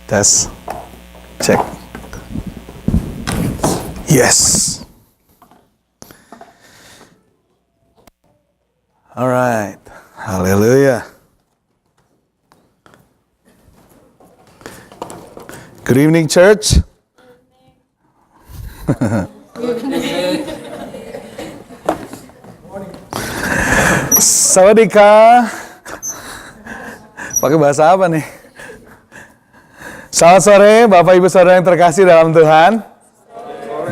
Tes. Cek. Yes. Alright. Haleluya. Good evening, church. Sawadika. Pakai bahasa apa nih? Selamat sore, Bapak Ibu Saudara yang terkasih dalam Tuhan.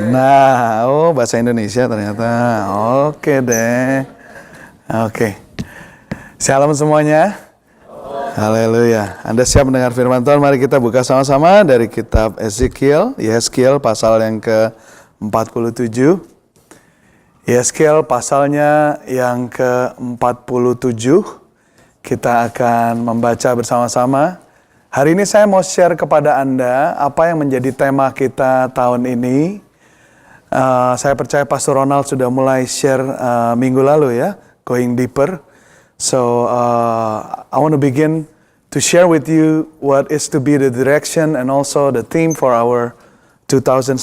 Nah, bahasa Indonesia ternyata. Oke deh. Oke. Shalom semuanya. Haleluya. Anda siap mendengar firman Tuhan? Mari kita buka sama-sama dari kitab Yehezkiel pasal yang ke-47. Yehezkiel pasalnya yang ke-47. Kita akan membaca bersama-sama. Hari ini saya mau share kepada Anda apa yang menjadi tema kita tahun ini. Saya percaya Pastor Ronald sudah mulai share minggu lalu ya, going deeper. So I want to begin to share with you what is to be the direction and also the theme for our 2016.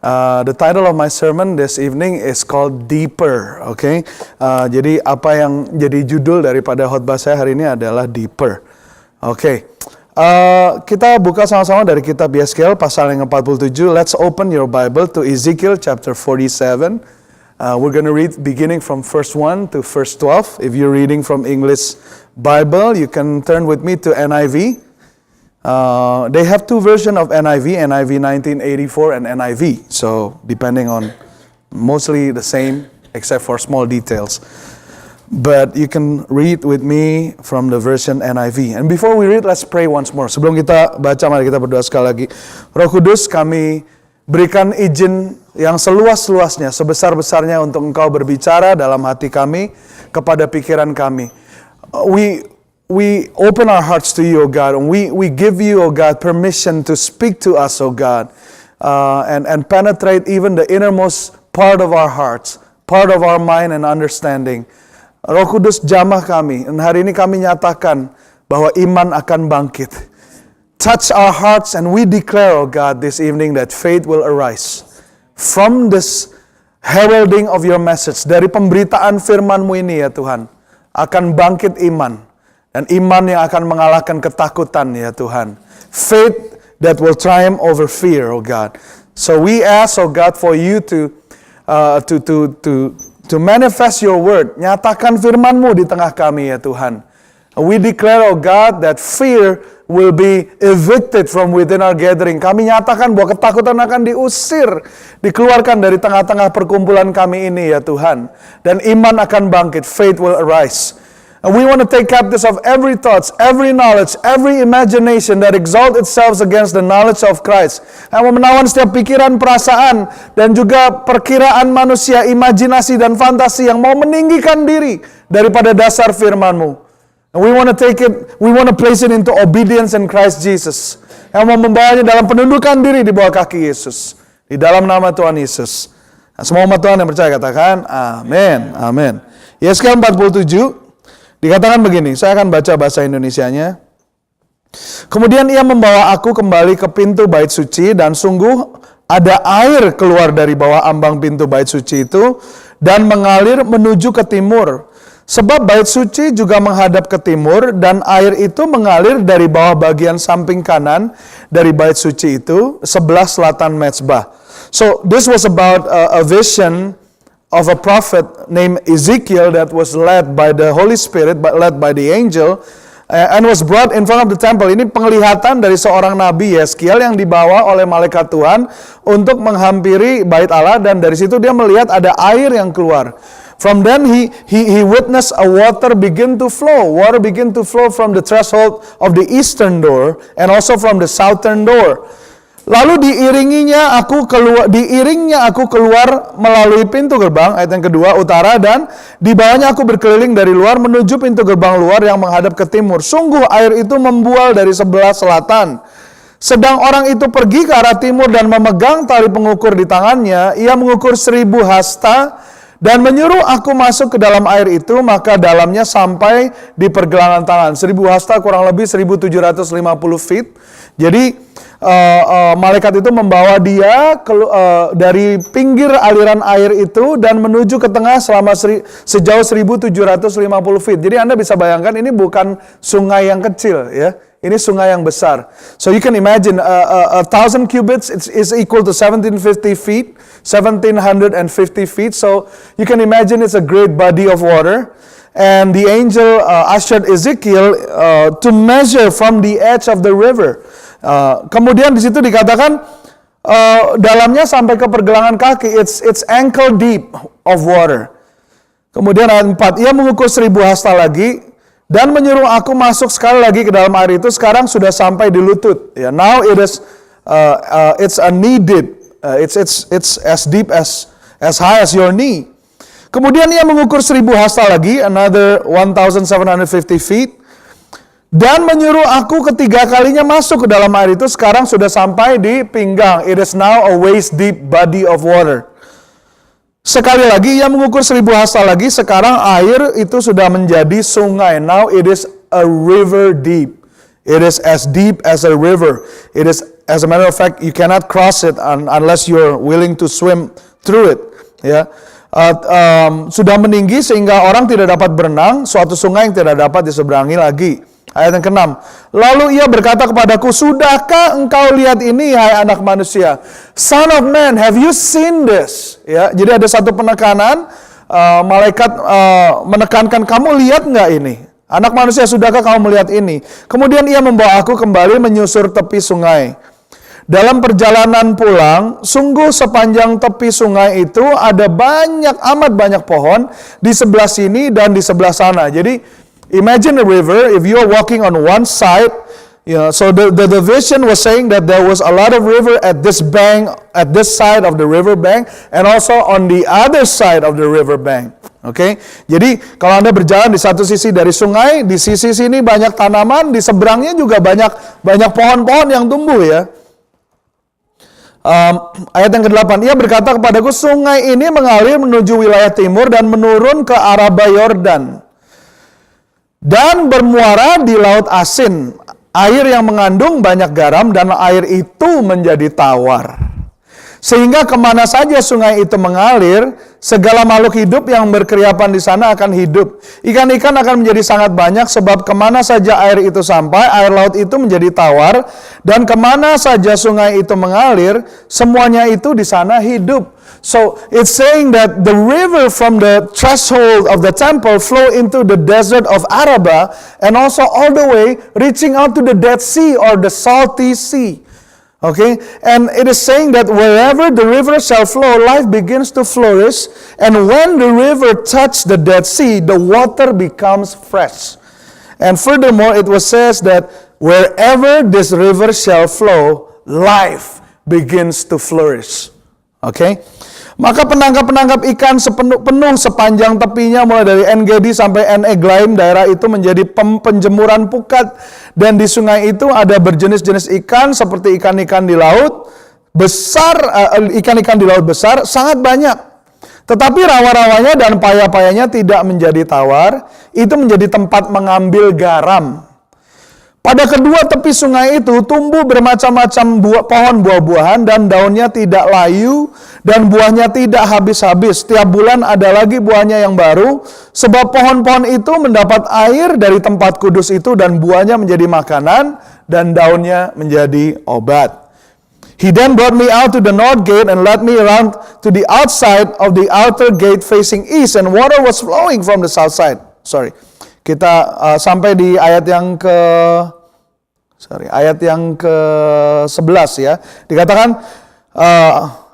The title of my sermon this evening is called Deeper. Okay, jadi apa yang jadi judul daripada khotbah saya hari ini adalah Deeper. Oke, kita buka sama-sama dari kitab Yehezkiel pasal yang ke-47. Let's open your Bible to Ezekiel chapter 47. We're going to read beginning from verse 1 to verse 12. If you're reading from English Bible, you can turn with me to NIV. They have two versions of NIV 1984 and NIV. So depending on mostly the same except for small details. But you can read with me from the version NIV. And before we read, let's pray once more. Sebelum kita baca, mari kita berdoa sekali lagi. Roh Kudus, kami berikan izin yang seluas-luasnya, sebesar-besarnya untuk Engkau berbicara dalam hati kami, kepada pikiran kami. We open our hearts to you, O God. And we give you, O God, permission to speak to us, O God. And penetrate even the innermost part of our hearts, part of our mind and understanding. Roh Kudus jamah kami, dan hari ini kami nyatakan bahwa iman akan bangkit. Touch our hearts and we declare, oh God, this evening that faith will arise. From this heralding of your message, dari pemberitaan firman-Mu ini ya Tuhan, akan bangkit iman. Dan iman yang akan mengalahkan ketakutan ya Tuhan. Faith that will triumph over fear, oh God. So we ask, oh God, for you to manifest your word. Nyatakan firman-Mu di tengah kami ya Tuhan. We declare, oh God, that fear will be evicted from within our gathering. Kami nyatakan bahwa ketakutan akan diusir, dikeluarkan dari tengah-tengah perkumpulan kami ini ya Tuhan. Dan iman akan bangkit, faith will arise. And we want to take captive of every thoughts, every knowledge, every imagination that exalt itself against the knowledge of Christ. Yang menawan setiap pikiran, perasaan, dan juga perkiraan manusia, imajinasi dan fantasi yang mau meninggikan diri daripada dasar firman-Mu. And we want to take it, we want to place it into obedience in Christ Jesus. Yang mau membawanya dalam penundukan diri di bawah kaki Yesus. Di dalam nama Tuhan Yesus. Nah, semua umat Tuhan yang percaya katakan, amin, amin. Yehezkiel 47. Dikatakan begini, saya akan baca bahasa Indonesianya. Kemudian ia membawa aku kembali ke pintu bait suci, dan sungguh ada air keluar dari bawah ambang pintu bait suci itu, dan mengalir menuju ke timur. Sebab bait suci juga menghadap ke timur, dan air itu mengalir dari bawah bagian samping kanan dari bait suci itu, sebelah selatan mezbah. So this was about a vision of a prophet named Ezekiel that was led by the Holy Spirit, but led by the angel, and was brought in front of the temple. Ini penglihatan dari seorang nabi Yehezkiel yang dibawa oleh malaikat Tuhan untuk menghampiri bait Allah, dan dari situ dia melihat ada air yang keluar. From then he witnessed a water begin to flow. Water begin to flow from the threshold of the eastern door and also from the southern door. Lalu diiringnya aku keluar melalui pintu gerbang, ayat yang kedua, utara, dan di bawahnya aku berkeliling dari luar menuju pintu gerbang luar yang menghadap ke timur. Sungguh air itu membual dari sebelah selatan. Sedang orang itu pergi ke arah timur dan memegang tali pengukur di tangannya. Ia mengukur 1000 hasta Dan menyuruh aku masuk ke dalam air itu, maka dalamnya sampai di pergelangan tangan. 1000 hasta kurang lebih 1750 feet. Jadi malaikat itu membawa dia dari pinggir aliran air itu dan menuju ke tengah selama sejauh 1750 feet. Jadi Anda bisa bayangkan ini bukan sungai yang kecil ya. Ini sungai yang besar. So you can imagine 1,000 cubits is equal to 1750 feet, 1750 feet. So you can imagine it's a great body of water. And the angel ushered Ezekiel to measure from the edge of the river. Kemudian di situ dikatakan dalamnya sampai ke pergelangan kaki. It's ankle deep of water. Kemudian ayat 4, ia mengukur 1000 hasta lagi. Dan menyuruh aku masuk sekali lagi ke dalam air itu. Sekarang sudah sampai di lutut. Ya, now it is it's a knee deep. It's as deep as high as your knee. Kemudian ia mengukur 1000 hasta lagi, another 1,750 feet. Dan menyuruh aku ketiga kalinya masuk ke dalam air itu. Sekarang sudah sampai di pinggang. It is now a waist deep body of water. Sekali lagi ia mengukur 1000 hasta lagi, sekarang air itu sudah menjadi sungai. Now it is a river deep. It is as deep as a river. It is, as a matter of fact, you cannot cross it unless you're willing to swim through it. Ya, sudah meninggi sehingga orang tidak dapat berenang, suatu sungai yang tidak dapat diseberangi lagi. Ayat yang ke-6. Lalu ia berkata kepadaku, sudahkah engkau lihat ini, hai anak manusia? Son of man, have you seen this? Ya, jadi ada satu penekanan, malaikat menekankan, kamu lihat nggak ini? Anak manusia, sudahkah kamu melihat ini? Kemudian ia membawa aku kembali menyusur tepi sungai. Dalam perjalanan pulang, sungguh sepanjang tepi sungai itu ada amat banyak pohon di sebelah sini dan di sebelah sana. Jadi imagine a river, if you're walking on one side, so the vision was saying that there was a lot of river at this bank, at this side of the river bank, and also on the other side of the river bank. Okay? Jadi kalau Anda berjalan di satu sisi dari sungai, di sisi sini banyak tanaman, di seberangnya juga banyak pohon-pohon yang tumbuh ya. Ayat yang ke-8, ia berkata kepadaku, sungai ini mengalir menuju wilayah timur dan menurun ke Araba Yordan. Dan bermuara di Laut Asin, air yang mengandung banyak garam, dan air itu menjadi tawar. Sehingga kemana saja sungai itu mengalir, segala makhluk hidup yang berkeriapan di sana akan hidup. Ikan-ikan akan menjadi sangat banyak, sebab kemana saja air itu sampai, air laut itu menjadi tawar. Dan kemana saja sungai itu mengalir, semuanya itu di sana hidup. So it's saying that the river from the threshold of the temple flow into the desert of Araba and also all the way reaching out to the Dead Sea or the Salty Sea. Okay, and it is saying that wherever the river shall flow, life begins to flourish. And when the river touches the Dead Sea, the water becomes fresh. And furthermore, it was says that wherever this river shall flow, life begins to flourish. Okay. Maka penangkap-penangkap ikan penuh sepanjang tepinya mulai dari En-Gedi sampai En-Eglaim, daerah itu menjadi penjemuran pukat. Dan di sungai itu ada berjenis-jenis ikan seperti ikan-ikan di laut besar, ikan-ikan di laut besar sangat banyak. Tetapi rawa-rawanya dan paya-payanya tidak menjadi tawar, itu menjadi tempat mengambil garam. Pada kedua tepi sungai itu tumbuh bermacam-macam pohon buah-buahan dan daunnya tidak layu dan buahnya tidak habis-habis. Setiap bulan ada lagi buahnya yang baru, sebab pohon-pohon itu mendapat air dari tempat kudus itu dan buahnya menjadi makanan dan daunnya menjadi obat. He then brought me out to the north gate and led me around to the outside of the outer gate facing east, and water was flowing from the south side. Kita sampai di ayat yang ke-11 ya. Dikatakan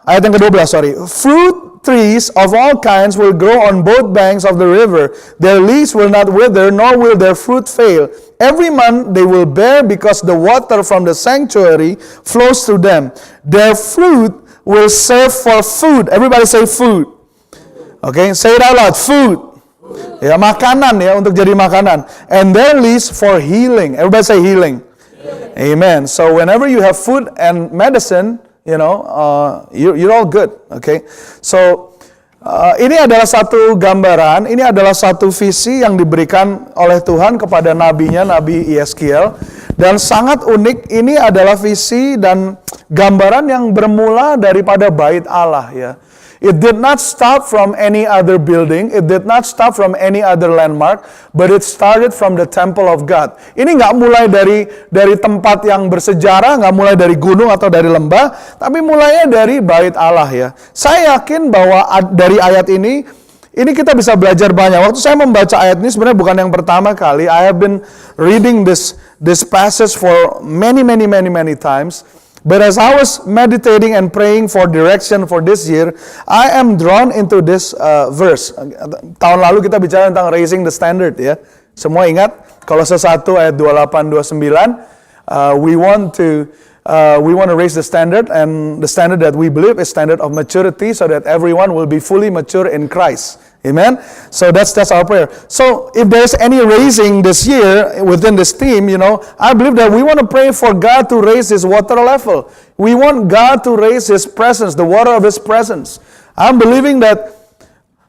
ayat yang ke-12, fruit trees of all kinds will grow on both banks of the river. Their leaves will not wither, nor will their fruit fail. Every month they will bear, because the water from the sanctuary flows through them. Their fruit will serve for food. Everybody say food. Okay, say it out loud. Food. Ya, makanan ya, untuk jadi makanan. And their leaves for healing. Everybody say healing. Amen. So whenever you have food and medicine, you're all good. Okay. So Ini adalah satu gambaran, ini adalah satu visi yang diberikan oleh Tuhan kepada nabinya, Nabi Yeskiel. Dan sangat unik, ini adalah visi dan gambaran yang bermula daripada bait Allah ya. It did not start from any other building, it did not start from any other landmark, but it started from the temple of God. Ini nggak mulai dari tempat yang bersejarah, nggak mulai dari gunung atau dari lembah, tapi mulainya dari bait Allah ya. Saya yakin bahwa dari ayat ini kita bisa belajar banyak. Waktu saya membaca ayat ini sebenarnya bukan yang pertama kali. I have been reading this passage for many times. But as I was meditating and praying for direction for this year, I am drawn into this verse. Tahun lalu kita bicara tentang raising the standard ya. Semua ingat Kolose 1 ayat 28-29, we want to raise the standard, and the standard that we believe is standard of maturity, so that everyone will be fully mature in Christ. Amen. So that's our prayer. So if there's any raising this year within this team, I believe that we want to pray for God to raise His water level. We want God to raise His presence, the water of His presence. I'm believing that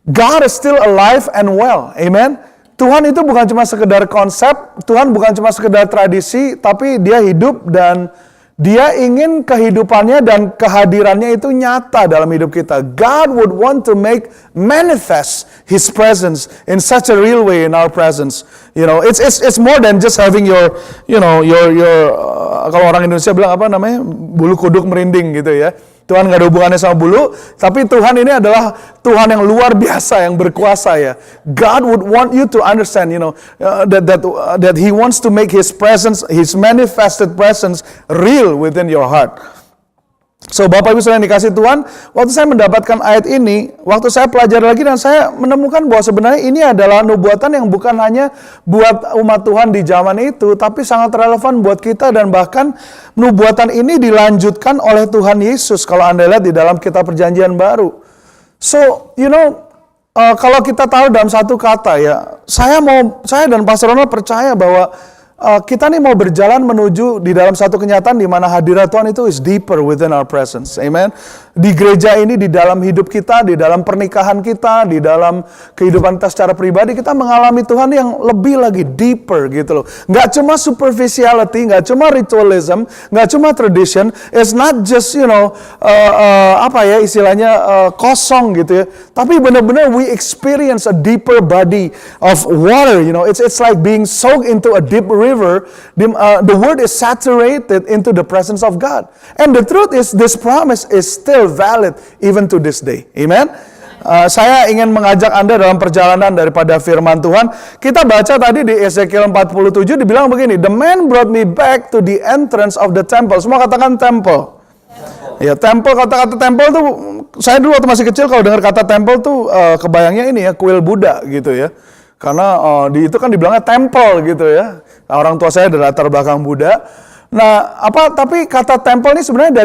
God is still alive and well. Amen. Tuhan itu bukan cuma sekedar konsep, Tuhan bukan cuma sekedar tradisi, tapi Dia hidup dan Dia ingin kehidupannya dan kehadirannya itu nyata dalam hidup kita. God would want to make manifest His presence in such a real way in our presence. It's more than just having your kalau orang Indonesia bilang apa namanya, bulu kuduk merinding gitu ya. Tuhan nggak ada hubungannya sama bulu, tapi Tuhan ini adalah Tuhan yang luar biasa, yang berkuasa ya. God would want you to understand, that He wants to make His presence, His manifested presence, real within your heart. So Bapak Ibu saudara yang dikasih Tuhan, waktu saya mendapatkan ayat ini, waktu saya pelajari lagi dan saya menemukan bahwa sebenarnya ini adalah nubuatan yang bukan hanya buat umat Tuhan di zaman itu, tapi sangat relevan buat kita, dan bahkan nubuatan ini dilanjutkan oleh Tuhan Yesus kalau Anda lihat di dalam kitab Perjanjian Baru. So, kalau kita tahu dalam satu kata ya, saya dan Pastor Ronald percaya bahwa kita nih mau berjalan menuju di dalam satu kenyataan di mana hadirat Tuhan itu is deeper within our presence. Amen. Di gereja ini, di dalam hidup kita, di dalam pernikahan kita, di dalam kehidupan kita secara pribadi, kita mengalami Tuhan yang lebih lagi deeper gitu loh. Nggak cuma superficiality, nggak cuma ritualism, nggak cuma tradition. It's not just kosong gitu ya. Tapi benar-benar we experience a deeper body of water. It's like being soaked into a deep river. The word is saturated into the presence of God. And the truth is, this promise is still valid even to this day. Amen. Saya ingin mengajak Anda dalam perjalanan daripada firman Tuhan. Kita baca tadi di Ezekiel 47 dibilang begini, the man brought me back to the entrance of the temple. Semua katakan temple. Ya, temple, kata-kata temple tuh, saya dulu waktu masih kecil kalau dengar kata temple tuh kebayangnya ini ya, kuil Buddha gitu ya. Karena itu kan dibilangnya temple gitu ya. Orang tua saya dari latar belakang Buddha. Nah, tapi kata temple ini sebenarnya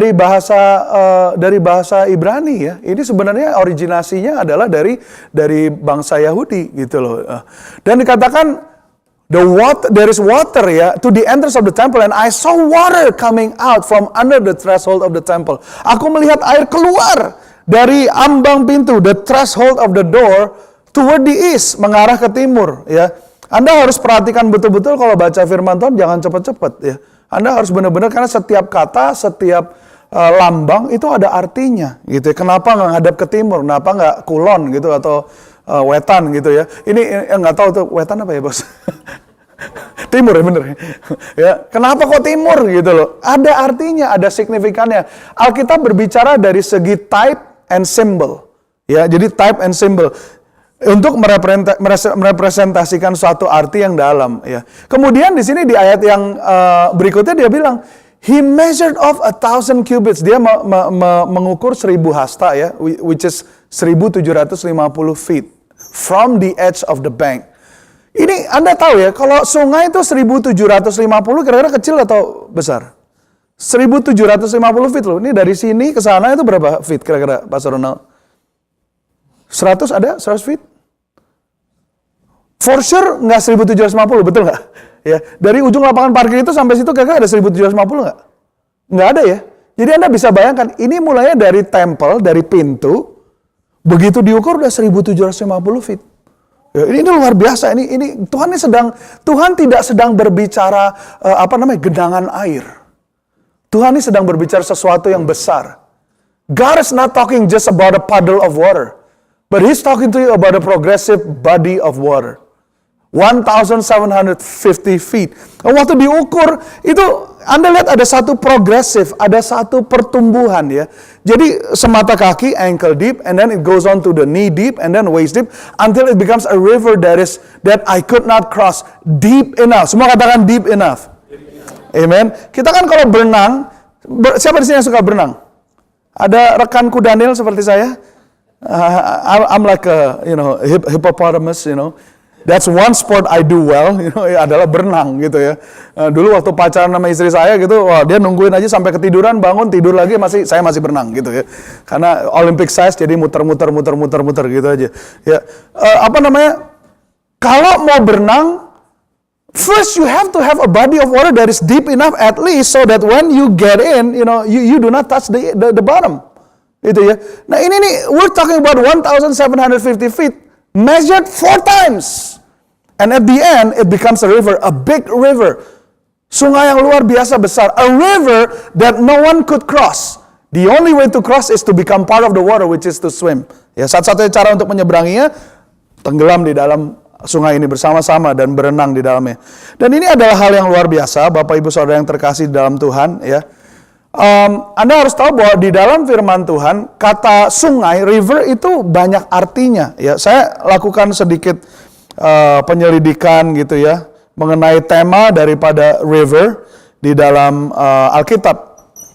dari bahasa Ibrani ya. Ini sebenarnya originasinya adalah dari bangsa Yahudi gitu loh. Dan dikatakan there is water ya to the entrance of the temple, and I saw water coming out from under the threshold of the temple. Aku melihat air keluar dari ambang pintu, the threshold of the door toward the east, mengarah ke timur ya. Anda harus perhatikan betul-betul kalau baca firman Tuhan, jangan cepat-cepat ya. Anda harus benar-benar, karena setiap kata, setiap lambang itu ada artinya gitu ya. Kenapa nggak ngadap ke timur? Kenapa nggak kulon gitu atau wetan gitu ya? Ini nggak tahu tuh wetan apa ya bos? Timur ya bener ya. Kenapa kok timur gitu loh? Ada artinya, ada signifikannya. Alkitab berbicara dari segi type and symbol ya. Jadi type and symbol untuk merepresentasikan suatu arti yang dalam ya. Kemudian di sini di ayat yang berikutnya dia bilang, he measured off 1,000 cubits. Dia mengukur 1,000 hasta ya, which is 1,750 feet from the edge of the bank. Ini Anda tahu ya, kalau sungai itu 1,750 kira-kira kecil atau besar? 1,750 feet loh. Ini dari sini ke sana itu berapa feet kira-kira Pastor Ronald? 100 ada? 100 feet? For sure nggak 1,750, betul nggak? Ya, dari ujung lapangan parkir itu sampai situ kira-kira ada 1,750 nggak? Nggak ada ya. Jadi Anda bisa bayangkan, ini mulainya dari temple, dari pintu, Begitu diukur udah 1750 feet. Ya, ini luar biasa. Ini Tuhan tidak sedang berbicara genangan air. Tuhan ini sedang berbicara sesuatu yang besar. God is not talking just about a puddle of water, but He's talking to you about a progressive body of water. 1,750 feet. Waktu diukur, itu Anda lihat ada satu progresif, ada satu pertumbuhan ya. Jadi semata kaki, ankle deep, and then it goes on to the knee deep, and then waist deep, until it becomes a river that I could not cross deep enough. Semua katakan deep enough. Amen. Kita kan kalau berenang, siapa di sini yang suka berenang? Ada rekanku Daniel seperti saya? I'm like a hippopotamus, That's one sport I do well, adalah berenang gitu ya. Dulu waktu pacaran sama istri saya gitu, dia nungguin aja sampai ketiduran, bangun tidur lagi saya masih berenang gitu ya. Karena Olympic size jadi muter gitu aja. Ya, kalau mau berenang, first you have to have a body of water that is deep enough at least so that when you get in, you do not touch the bottom. Gitu ya. Nah ini nih, we're talking about 1,750 feet measured 4 times. And at the end, it becomes a river, a big river. Sungai yang luar biasa besar. A river that no one could cross. The only way to cross is to become part of the water, which is to swim. Ya, satu-satunya cara untuk menyeberanginya, tenggelam di dalam sungai ini bersama-sama dan berenang di dalamnya. Dan ini adalah hal yang luar biasa, Bapak Ibu Saudara yang terkasih di dalam Tuhan. Ya, Anda harus tahu bahwa di dalam firman Tuhan, kata sungai, river itu banyak artinya. Ya, saya lakukan sedikit penyelidikan gitu ya mengenai tema daripada river di dalam Alkitab.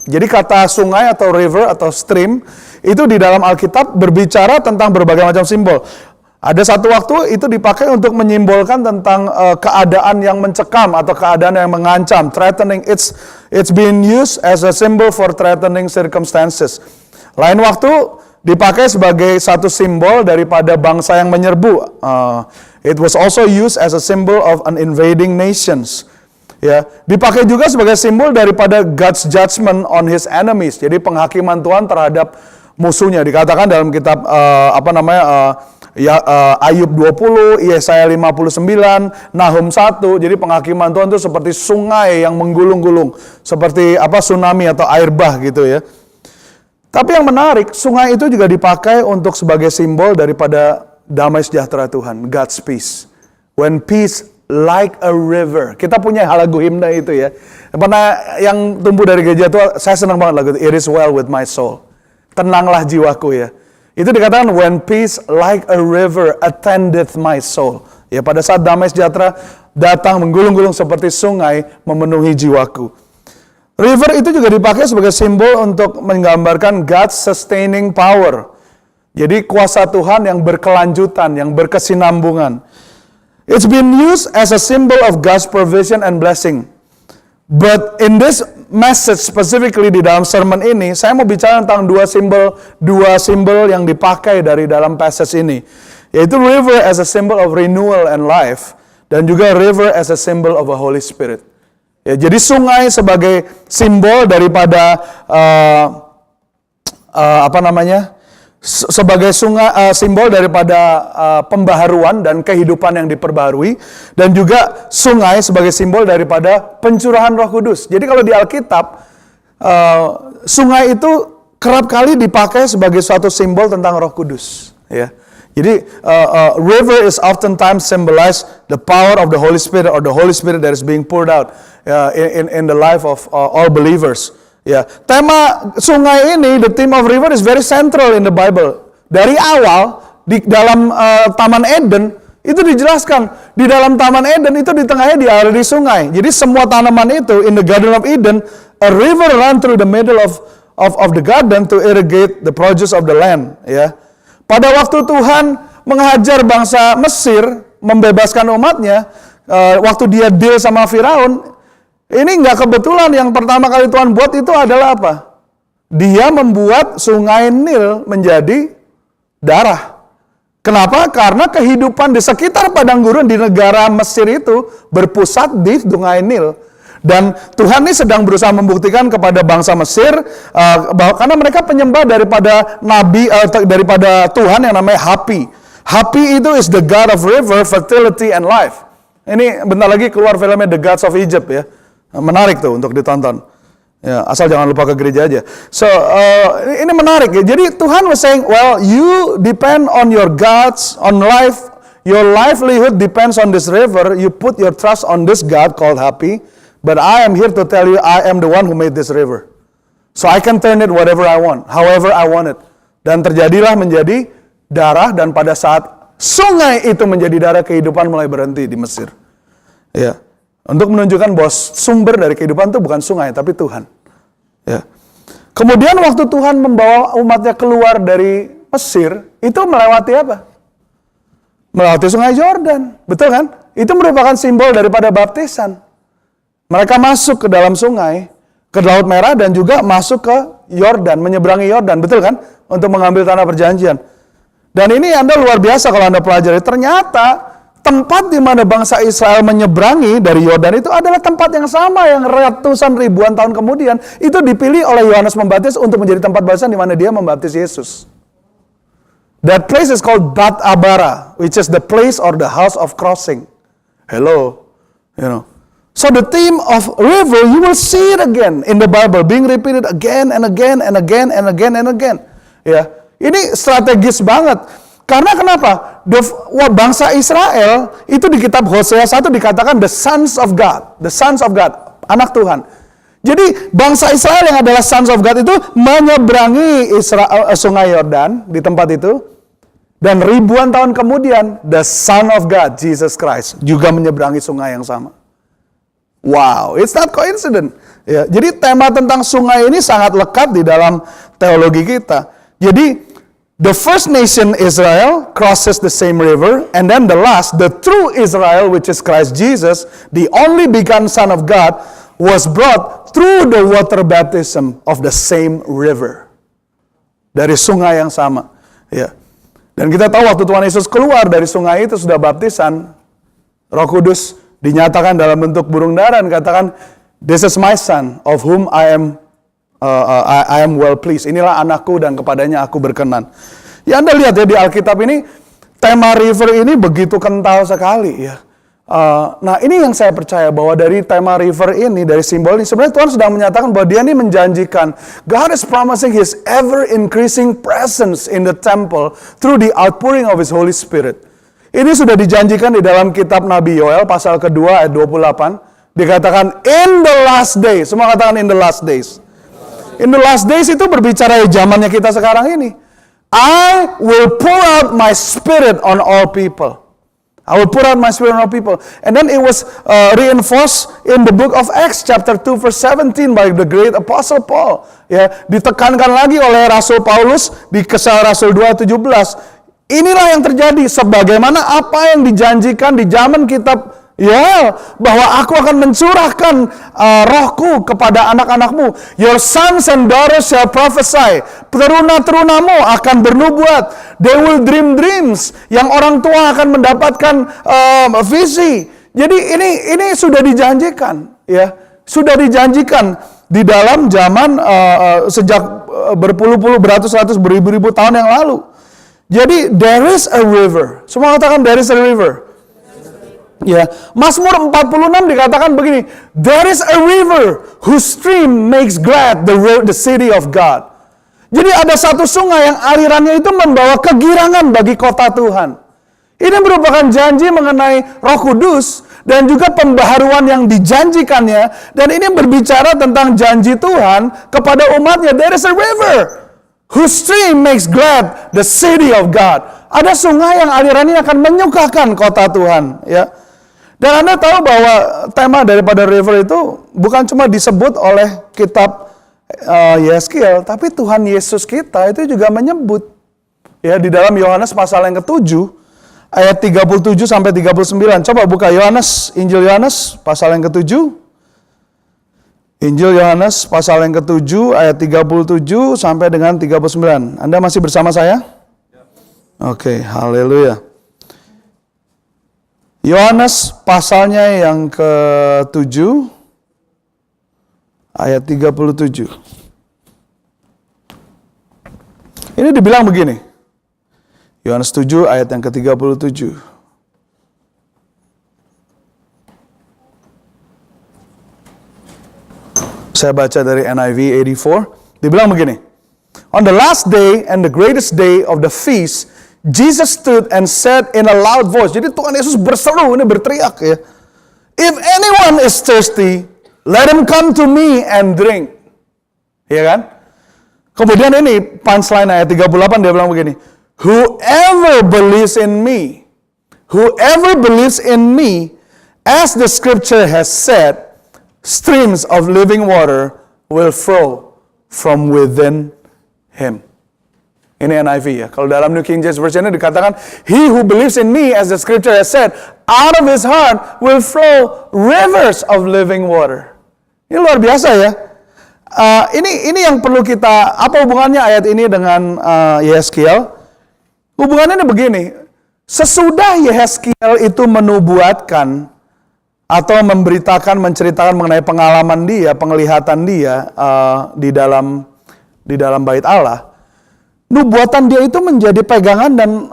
Jadi kata sungai atau river atau stream itu di dalam Alkitab berbicara tentang berbagai macam simbol. Ada satu waktu itu dipakai untuk menyimbolkan tentang keadaan yang mencekam atau keadaan yang mengancam, threatening. It's been used as a symbol for threatening circumstances. Lain waktu dipakai sebagai satu simbol daripada bangsa yang menyerbu. It was also used as a symbol of an invading nations. Ya, dipakai juga sebagai simbol daripada God's judgment on His enemies. Jadi penghakiman Tuhan terhadap musuhnya. Dikatakan dalam kitab Ayub 20, Yesaya 59, Nahum 1. Jadi penghakiman Tuhan itu seperti sungai yang menggulung-gulung, seperti tsunami atau air bah gitu ya. Tapi yang menarik, sungai itu juga dipakai untuk sebagai simbol daripada damai sejahtera Tuhan, God's peace. When peace like a river. Kita punya lagu himna itu ya. Pernah yang tumbuh dari gereja itu, saya senang banget lagu itu. It is well with my soul. Tenanglah jiwaku ya. Itu dikatakan when peace like a river attendeth my soul. Ya, pada saat damai sejahtera datang menggulung-gulung seperti sungai memenuhi jiwaku. River itu juga dipakai sebagai simbol untuk menggambarkan God's sustaining power. Jadi kuasa Tuhan yang berkelanjutan, yang berkesinambungan. It's been used as a symbol of God's provision and blessing. But in this message specifically di dalam sermon ini, saya mau bicara tentang dua simbol yang dipakai dari dalam passage ini. Yaitu river as a symbol of renewal and life, dan juga river as a symbol of a Holy Spirit. Ya, jadi sungai sebagai simbol daripada sebagai simbol daripada pembaharuan dan kehidupan yang diperbaharui, dan juga sungai sebagai simbol daripada pencurahan Roh Kudus. Jadi kalau di Alkitab, sungai itu kerap kali dipakai sebagai suatu simbol tentang Roh Kudus. Ya, jadi river is oftentimes symbolize the power of the Holy Spirit or the Holy Spirit that is being poured out in the life of all believers. Ya, tema sungai ini, the theme of river is very central in the Bible. Dari awal di dalam Taman Eden itu dijelaskan, di dalam Taman Eden itu di tengahnya dialiri sungai. Jadi semua tanaman itu in the Garden of Eden, a river run through the middle of the garden to irrigate the produce of the land. Ya, pada waktu Tuhan menghajar bangsa Mesir, membebaskan umatnya, waktu dia deal sama Firaun. Ini nggak kebetulan, yang pertama kali Tuhan buat itu adalah apa? Dia membuat sungai Nil menjadi darah. Kenapa? Karena kehidupan di sekitar padang gurun di negara Mesir itu berpusat di sungai Nil. Dan Tuhan ini sedang berusaha membuktikan kepada bangsa Mesir bahwa karena mereka penyembah daripada daripada Tuhan yang namanya Hapi. Hapi itu is the god of river, fertility and life. Ini bentar lagi keluar filmnya The Gods of Egypt ya. Menarik tuh untuk ditonton. Ya, asal jangan lupa ke gereja aja. So, ini menarik ya. Jadi Tuhan was saying, well, you depend on your gods, on life. Your livelihood depends on this river. You put your trust on this God called Hapi. But I am here to tell you, I am the one who made this river. So I can turn it whatever I want, however I want it. Dan terjadilah menjadi darah, dan pada saat sungai itu menjadi darah, kehidupan mulai berhenti di Mesir. Ya, untuk menunjukkan bahwa sumber dari kehidupan itu bukan sungai, tapi Tuhan. Ya. Kemudian waktu Tuhan membawa umatnya keluar dari Mesir, itu melewati apa? Melewati sungai Yordan, betul kan? Itu merupakan simbol daripada baptisan. Mereka masuk ke dalam sungai, ke Laut Merah, dan juga masuk ke Yordan, menyeberangi Yordan, betul kan? Untuk mengambil tanah perjanjian. Dan ini Anda luar biasa kalau Anda pelajari. Ternyata tempat di mana bangsa Israel menyeberangi dari Yordan itu adalah tempat yang sama yang ratusan ribuan tahun kemudian itu dipilih oleh Yohanes Pembaptis untuk menjadi tempat baptisan di mana dia membaptis Yesus. That place is called Bat Abara, which is the place or the house of crossing. Hello, you know. So the theme of river, you will see it again in the Bible, being repeated again and again and again and again and again. Ya, ini strategis banget. Karena kenapa? Bangsa Israel itu di kitab Hosea 1 dikatakan the sons of God, the sons of God, anak Tuhan. Jadi bangsa Israel yang adalah sons of God itu menyeberangi sungai Yordan di tempat itu. Dan ribuan tahun kemudian, the Son of God, Jesus Christ, juga menyeberangi sungai yang sama. Wow, it's not coincidence. Ya, jadi tema tentang sungai ini sangat lekat di dalam teologi kita. Jadi, the first nation Israel crosses the same river, and then the last, the true Israel, which is Christ Jesus, the only begotten Son of God, was brought through the water baptism of the same river. Dari sungai yang sama. Ya. Dan kita tahu waktu Tuhan Yesus keluar dari sungai itu sudah baptisan, Roh Kudus dinyatakan dalam bentuk burung dara dan katakan, "This is my son of whom I am well pleased." Inilah anakku dan kepadanya aku berkenan. Ya Anda lihat ya di Alkitab ini tema river ini begitu kental sekali ya. Nah ini yang saya percaya bahwa dari tema river ini, dari simbol ini sebenarnya Tuhan sedang menyatakan bahwa dia ini menjanjikan God is promising His ever increasing presence in the temple through the outpouring of His Holy Spirit. Ini sudah dijanjikan di dalam kitab Nabi Yoel pasal kedua ayat 28. Dikatakan in the last days. Semua katakan in the last days. In the last days itu berbicara zamannya kita sekarang ini. I will pour out my spirit on all people. I will pour out my spirit on all people. And then it was reinforced in the book of Acts chapter 2 verse 17 by the great apostle Paul. Ya, ditekankan lagi oleh Rasul Paulus di Kisah Rasul 2:17. Inilah yang terjadi sebagaimana apa yang dijanjikan di zaman kitab Yoel, bahwa aku akan mencurahkan rohku kepada anak-anakmu. Your sons and daughters shall prophesy. Teruna-terunamu akan bernubuat. They will dream dreams. Yang orang tua akan mendapatkan visi. Jadi ini sudah dijanjikan, ya. Sudah dijanjikan di dalam zaman sejak berpuluh-puluh, beratus-ratus, beribu-ribu tahun yang lalu. Jadi there is a river. Semua katakan there is a river. Ya, Mazmur 46 dikatakan begini, there is a river whose stream makes glad the city of God. Jadi ada satu sungai yang alirannya itu membawa kegirangan bagi kota Tuhan. Ini merupakan janji mengenai Roh Kudus dan juga pembaharuan yang dijanjikannya, dan ini berbicara tentang janji Tuhan kepada umatnya. There is a river whose stream makes glad the city of God. Ada sungai yang alirannya akan menyukakan kota Tuhan, ya. Dan Anda tahu bahwa tema daripada river itu bukan cuma disebut oleh kitab Yeskiel, tapi Tuhan Yesus kita itu juga menyebut. Ya, di dalam Yohanes pasal yang ke-7 ayat 37 sampai 39. Coba buka Yohanes, Injil Yohanes pasal yang ke-7. Injil Yohanes pasal yang ke-7 ayat 37 sampai dengan 39. Anda masih bersama saya? Oke, haleluya. Yohanes pasalnya yang ke-7 ayat 37. Ini dibilang begini. Yohanes 7 ayat yang ke-37. Saya baca dari NIV 84. Dibilang begini. On the last day and the greatest day of the feast, Jesus stood and said in a loud voice. Jadi Tuhan Yesus berseru, ini berteriak ya. If anyone is thirsty, let him come to me and drink. Ya kan? Kemudian ini punchline ayat 38 dia bilang begini. Whoever believes in me, as the scripture has said, streams of living water will flow from within him. Ini NIV ya. Kalau dalam New King James Version ini dikatakan, he who believes in me, as the scripture has said, out of his heart will flow rivers of living water. Ini luar biasa ya. Ini yang perlu kita, apa hubungannya ayat ini dengan Yehezkiel? Hubungannya begini, sesudah Yehezkiel itu menubuatkan atau memberitakan, menceritakan mengenai pengalaman dia, penglihatan dia di dalam bait Allah, nubuatan dia itu menjadi pegangan dan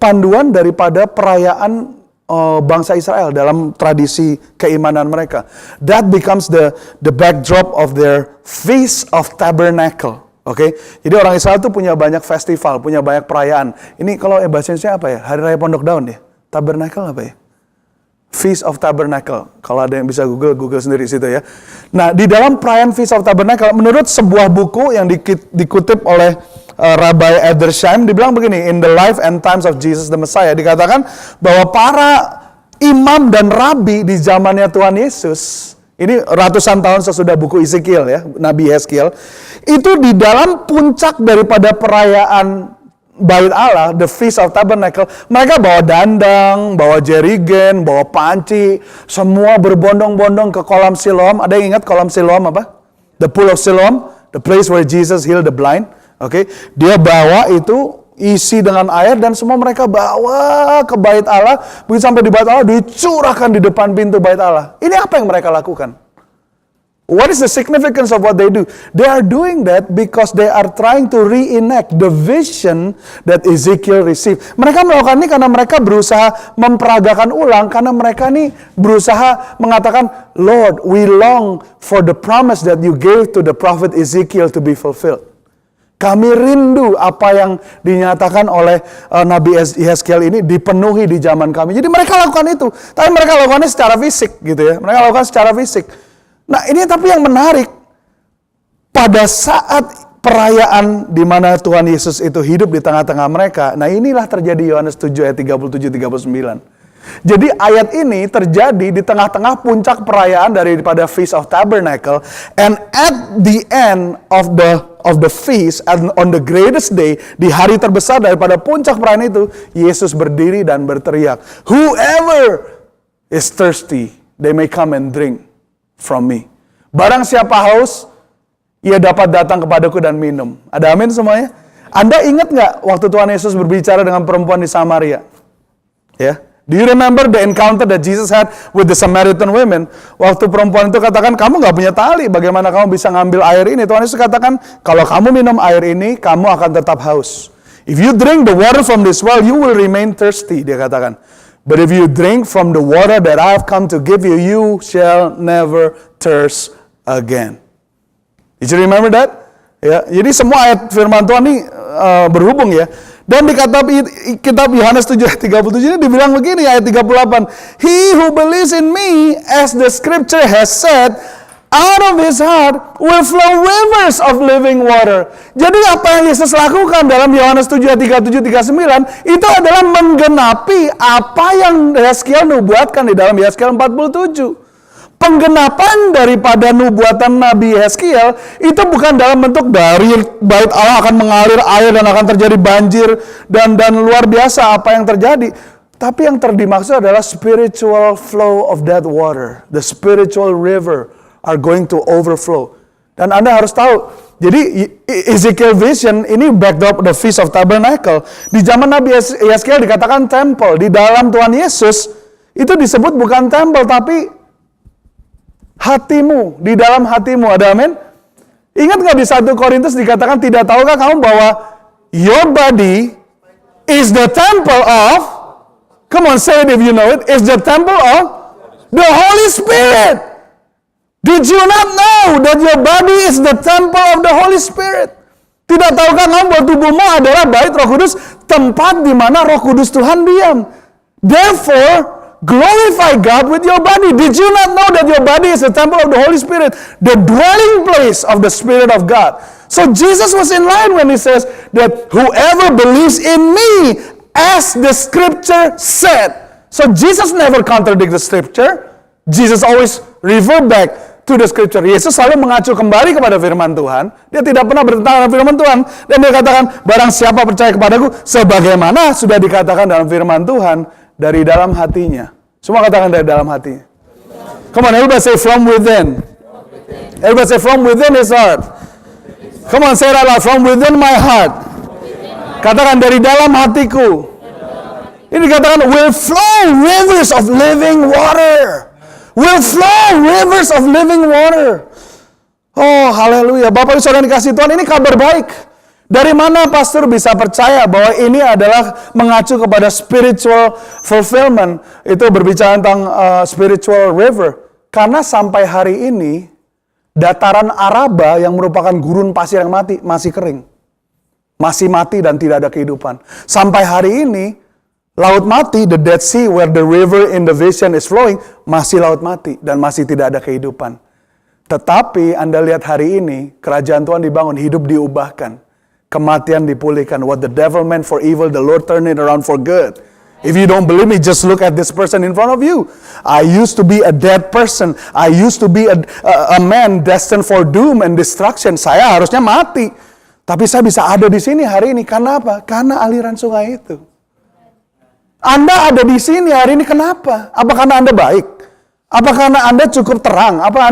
panduan daripada perayaan bangsa Israel dalam tradisi keimanan mereka. That becomes the backdrop of their Feast of Tabernacle. Oke, jadi orang Israel itu punya banyak festival, punya banyak perayaan. Ini kalau bahasa Indonesia apa ya? Hari Raya Pondok Daun ya? Tabernacle apa ya? Feast of Tabernacle. Kalau ada yang bisa Google sendiri situ ya. Nah, di dalam perayaan Feast of Tabernacle, menurut sebuah buku yang dikutip oleh Rabbi Edersheim, dibilang begini, in the life and times of Jesus the Messiah, dikatakan bahwa para imam dan rabi di zamannya Tuhan Yesus, ini ratusan tahun sesudah buku Ezekiel ya, Nabi Yehezkiel, itu di dalam puncak daripada perayaan Bait Allah, the Feast of Tabernacle, mereka bawa dandang, bawa jerigen, bawa panci, semua berbondong-bondong ke kolam Siloam. Ada yang ingat kolam Siloam apa? The Pool of Siloam, the place where Jesus healed the blind. Oke, dia bawa itu isi dengan air dan semua mereka bawa ke Bait Allah. Begitu sampai di Bait Allah, dicurahkan di depan pintu Bait Allah. Ini apa yang mereka lakukan? What is the significance of what they do? They are doing that because they are trying to reenact the vision that Ezekiel received. Mereka melakukan ini karena mereka berusaha memperagakan ulang, karena mereka ini berusaha mengatakan, Lord, we long for the promise that you gave to the prophet Ezekiel to be fulfilled. Kami rindu apa yang dinyatakan oleh Nabi Yehezkiel ini dipenuhi di zaman kami. Jadi mereka lakukan itu, tapi mereka lakukannya secara fisik gitu ya. Mereka lakukan secara fisik. Nah, ini tapi yang menarik, pada saat perayaan di mana Tuhan Yesus itu hidup di tengah-tengah mereka, nah inilah terjadi Yohanes 7 ayat 37-39. Jadi ayat ini terjadi di tengah-tengah puncak perayaan daripada Feast of Tabernacle, and at the end of the feast, and on the greatest day, di hari terbesar daripada puncak perayaan itu, Yesus berdiri dan berteriak, whoever is thirsty, they may come and drink from me. Barang siapa haus, ia dapat datang kepadaku dan minum. Ada amin semuanya? Anda ingat nggak waktu Tuhan Yesus berbicara dengan perempuan di Samaria? Ya, do you remember the encounter that Jesus had with the Samaritan women? Waktu perempuan itu katakan, kamu nggak punya tali, bagaimana kamu bisa ngambil air ini? Tuhan Yesus katakan, kalau kamu minum air ini, kamu akan tetap haus. If you drink the water from this well, you will remain thirsty, dia katakan. But if you drink from the water that I have come to give you, you shall never thirst again. Did you remember that? Ya, jadi semua ayat firman Tuhan ini berhubung ya. Dan di kitab Yohanes 7 ayat 37 ini dibilang begini ayat 38. He who believes in me, as the scripture has said, out of his heart will flow rivers of living water. Jadi apa yang Yesus lakukan dalam Yohanes 7 ayat 37-39 itu adalah menggenapi apa yang Yehezkiel nubuatkan di dalam Yehezkiel 47. Penggenapan daripada nubuatan Nabi Yehezkiel itu bukan dalam bentuk dari Bait Allah akan mengalir air dan akan terjadi banjir dan luar biasa apa yang terjadi. Tapi yang dimaksud adalah spiritual flow of that water. The spiritual river are going to overflow. Dan Anda harus tahu, jadi Ezekiel vision ini backdrop the Feast of Tabernacle. Di zaman Nabi Yehezkiel dikatakan temple. Di dalam Tuhan Yesus itu disebut bukan temple tapi hatimu, di dalam hatimu. Ada amin? Ingat nggak di 1 Korintus dikatakan, tidak tahukah kamu bahwa your body is the temple of, come on say it if you know it, is the temple of the Holy Spirit. Did you not know that your body is the temple of the Holy Spirit? Tidak tahukah kamu bahwa tubuhmu adalah bait Roh Kudus, tempat di mana Roh Kudus Tuhan diam. Therefore, glorify God with your body. Did you not know that your body is the temple of the Holy Spirit, the dwelling place of the Spirit of God? So Jesus was in line when he says that whoever believes in me, as the scripture said. So Jesus never contradict the scripture. Jesus always revert back to the scripture. Yesus selalu mengacu kembali kepada firman Tuhan. Dia tidak pernah bertentangan dengan firman Tuhan. Dan dia katakan, barang siapa percaya kepadaku, sebagaimana sudah dikatakan dalam firman Tuhan, dari dalam hatinya. Semua katakan dari dalam hatinya. Come on, everybody say from within. Everybody say from within his heart. Come on, say it out loud. From within my heart. Katakan dari dalam hatiku. Ini dikatakan will flow rivers of living water. Will flow rivers of living water. Oh, haleluya. Bapak Ibu Saudara yang dikasihi Tuhan, ini kabar baik. Dari mana pastor bisa percaya bahwa ini adalah mengacu kepada spiritual fulfillment? Itu berbicara tentang spiritual river. Karena sampai hari ini, dataran Araba yang merupakan gurun pasir yang mati, masih kering. Masih mati dan tidak ada kehidupan. Sampai hari ini, Laut mati, the Dead Sea where the river in the vision is flowing, masih laut mati dan masih tidak ada kehidupan. Tetapi Anda lihat hari ini, kerajaan Tuhan dibangun, hidup diubahkan. Kematian dipulihkan. What the devil meant for evil, the Lord turned it around for good. If you don't believe me, just look at this person in front of you. I used to be a dead person. I used to be a man destined for doom and destruction. Saya harusnya mati. Tapi saya bisa ada di sini hari ini. Karena apa? Karena aliran sungai itu. Anda ada di sini hari ini kenapa? Apa karena Anda baik? Apa karena Anda cukup terang? Apa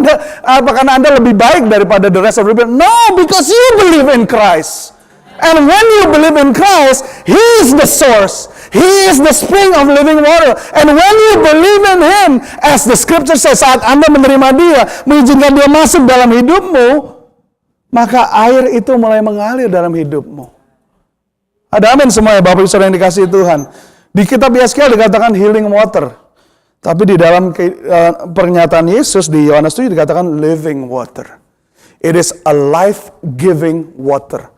karena Anda lebih baik daripada the rest of the people? No, because you believe in Christ. And when you believe in Christ, He is the source. He is the spring of living water. And when you believe in Him, as the scripture says, saat Anda menerima Dia, mengizinkan Dia masuk dalam hidupmu, maka air itu mulai mengalir dalam hidupmu. Ada amin semuanya, Bapak Ibu Saudara yang dikasihi Tuhan. Di kitab Yeskiel dikatakan healing water. Tapi di dalam pernyataan Yesus di Yohanes 7 dikatakan living water. It is a life-giving water.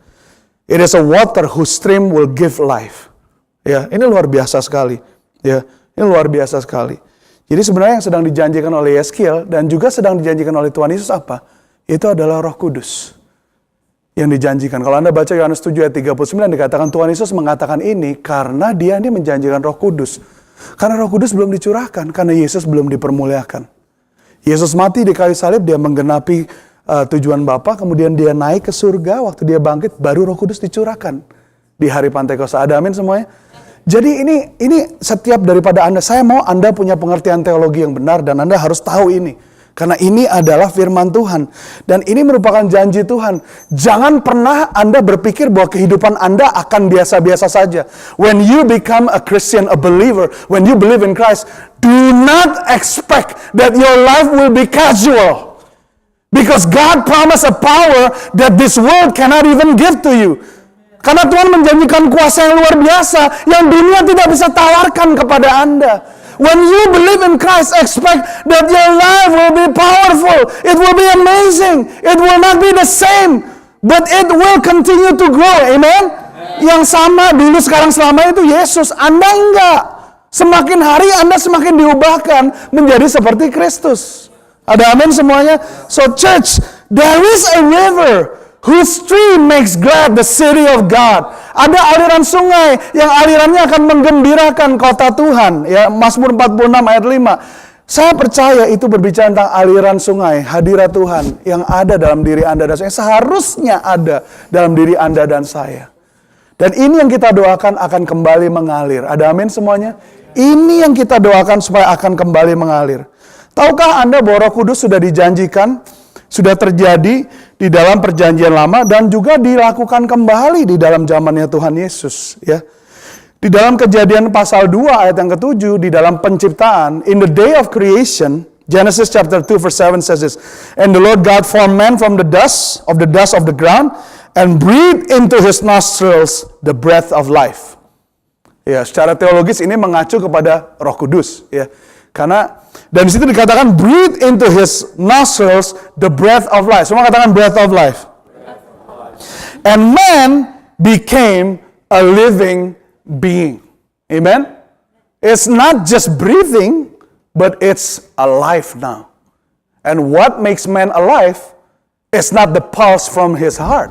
It is a water whose stream will give life. Ya, ini luar biasa sekali. Ya, ini luar biasa sekali. Jadi sebenarnya yang sedang dijanjikan oleh Yeskiel dan juga sedang dijanjikan oleh Tuhan Yesus apa? Itu adalah Roh Kudus yang dijanjikan. Kalau Anda baca Yohanes 7 ayat 39 dikatakan Tuhan Yesus mengatakan ini karena Dia ini menjanjikan Roh Kudus. Karena Roh Kudus belum dicurahkan, karena Yesus belum dipermuliakan. Yesus mati di kayu salib, Dia menggenapi tujuan Bapa, kemudian Dia naik ke surga, waktu Dia bangkit baru Roh Kudus dicurahkan di hari Pantekosta. Ada amin semuanya? Jadi ini setiap daripada Anda, saya mau Anda punya pengertian teologi yang benar dan Anda harus tahu ini. Karena ini adalah firman Tuhan. Dan ini merupakan janji Tuhan. Jangan pernah Anda berpikir bahwa kehidupan Anda akan biasa-biasa saja. When you become a Christian, a believer, when you believe in Christ, do not expect that your life will be casual. Because God promised a power that this world cannot even give to you. Karena Tuhan menjanjikan kuasa yang luar biasa yang dunia tidak bisa tawarkan kepada Anda. When you believe in Christ, expect that your life will be powerful. It will be amazing. It will not be the same, but it will continue to grow. Amen? Yang sama dulu, sekarang, selama itu Yesus. Anda enggak. Semakin hari Anda semakin diubahkan menjadi seperti Kristus. Ada amin semuanya? So church, there is a river whose stream makes glad the city of God. Ada aliran sungai yang alirannya akan menggembirakan kota Tuhan. Ya, Mazmur 46 ayat 5. Saya percaya itu berbicara tentang aliran sungai, hadirat Tuhan yang ada dalam diri Anda dan saya. Seharusnya ada dalam diri Anda dan saya. Dan ini yang kita doakan akan kembali mengalir. Ada amin semuanya? Ini yang kita doakan supaya akan kembali mengalir. Tahukah Anda bahwa Roh Kudus sudah dijanjikan, sudah terjadi di dalam perjanjian lama dan juga dilakukan kembali di dalam zamannya Tuhan Yesus, ya. Di dalam Kejadian pasal 2 ayat yang ke-7 di dalam penciptaan, in the day of creation, Genesis chapter 2 verse 7 says this, "And the Lord God formed man from the dust of the ground, and breathed into his nostrils the breath of life." Ya, secara teologis ini mengacu kepada Roh Kudus, ya. Karena dan di situ dikatakan breathe into his nostrils the breath of life. Semua katakan breath of life. And man became a living being. Amen. It's not just breathing, but it's alive now. And what makes man alive is not the pulse from his heart.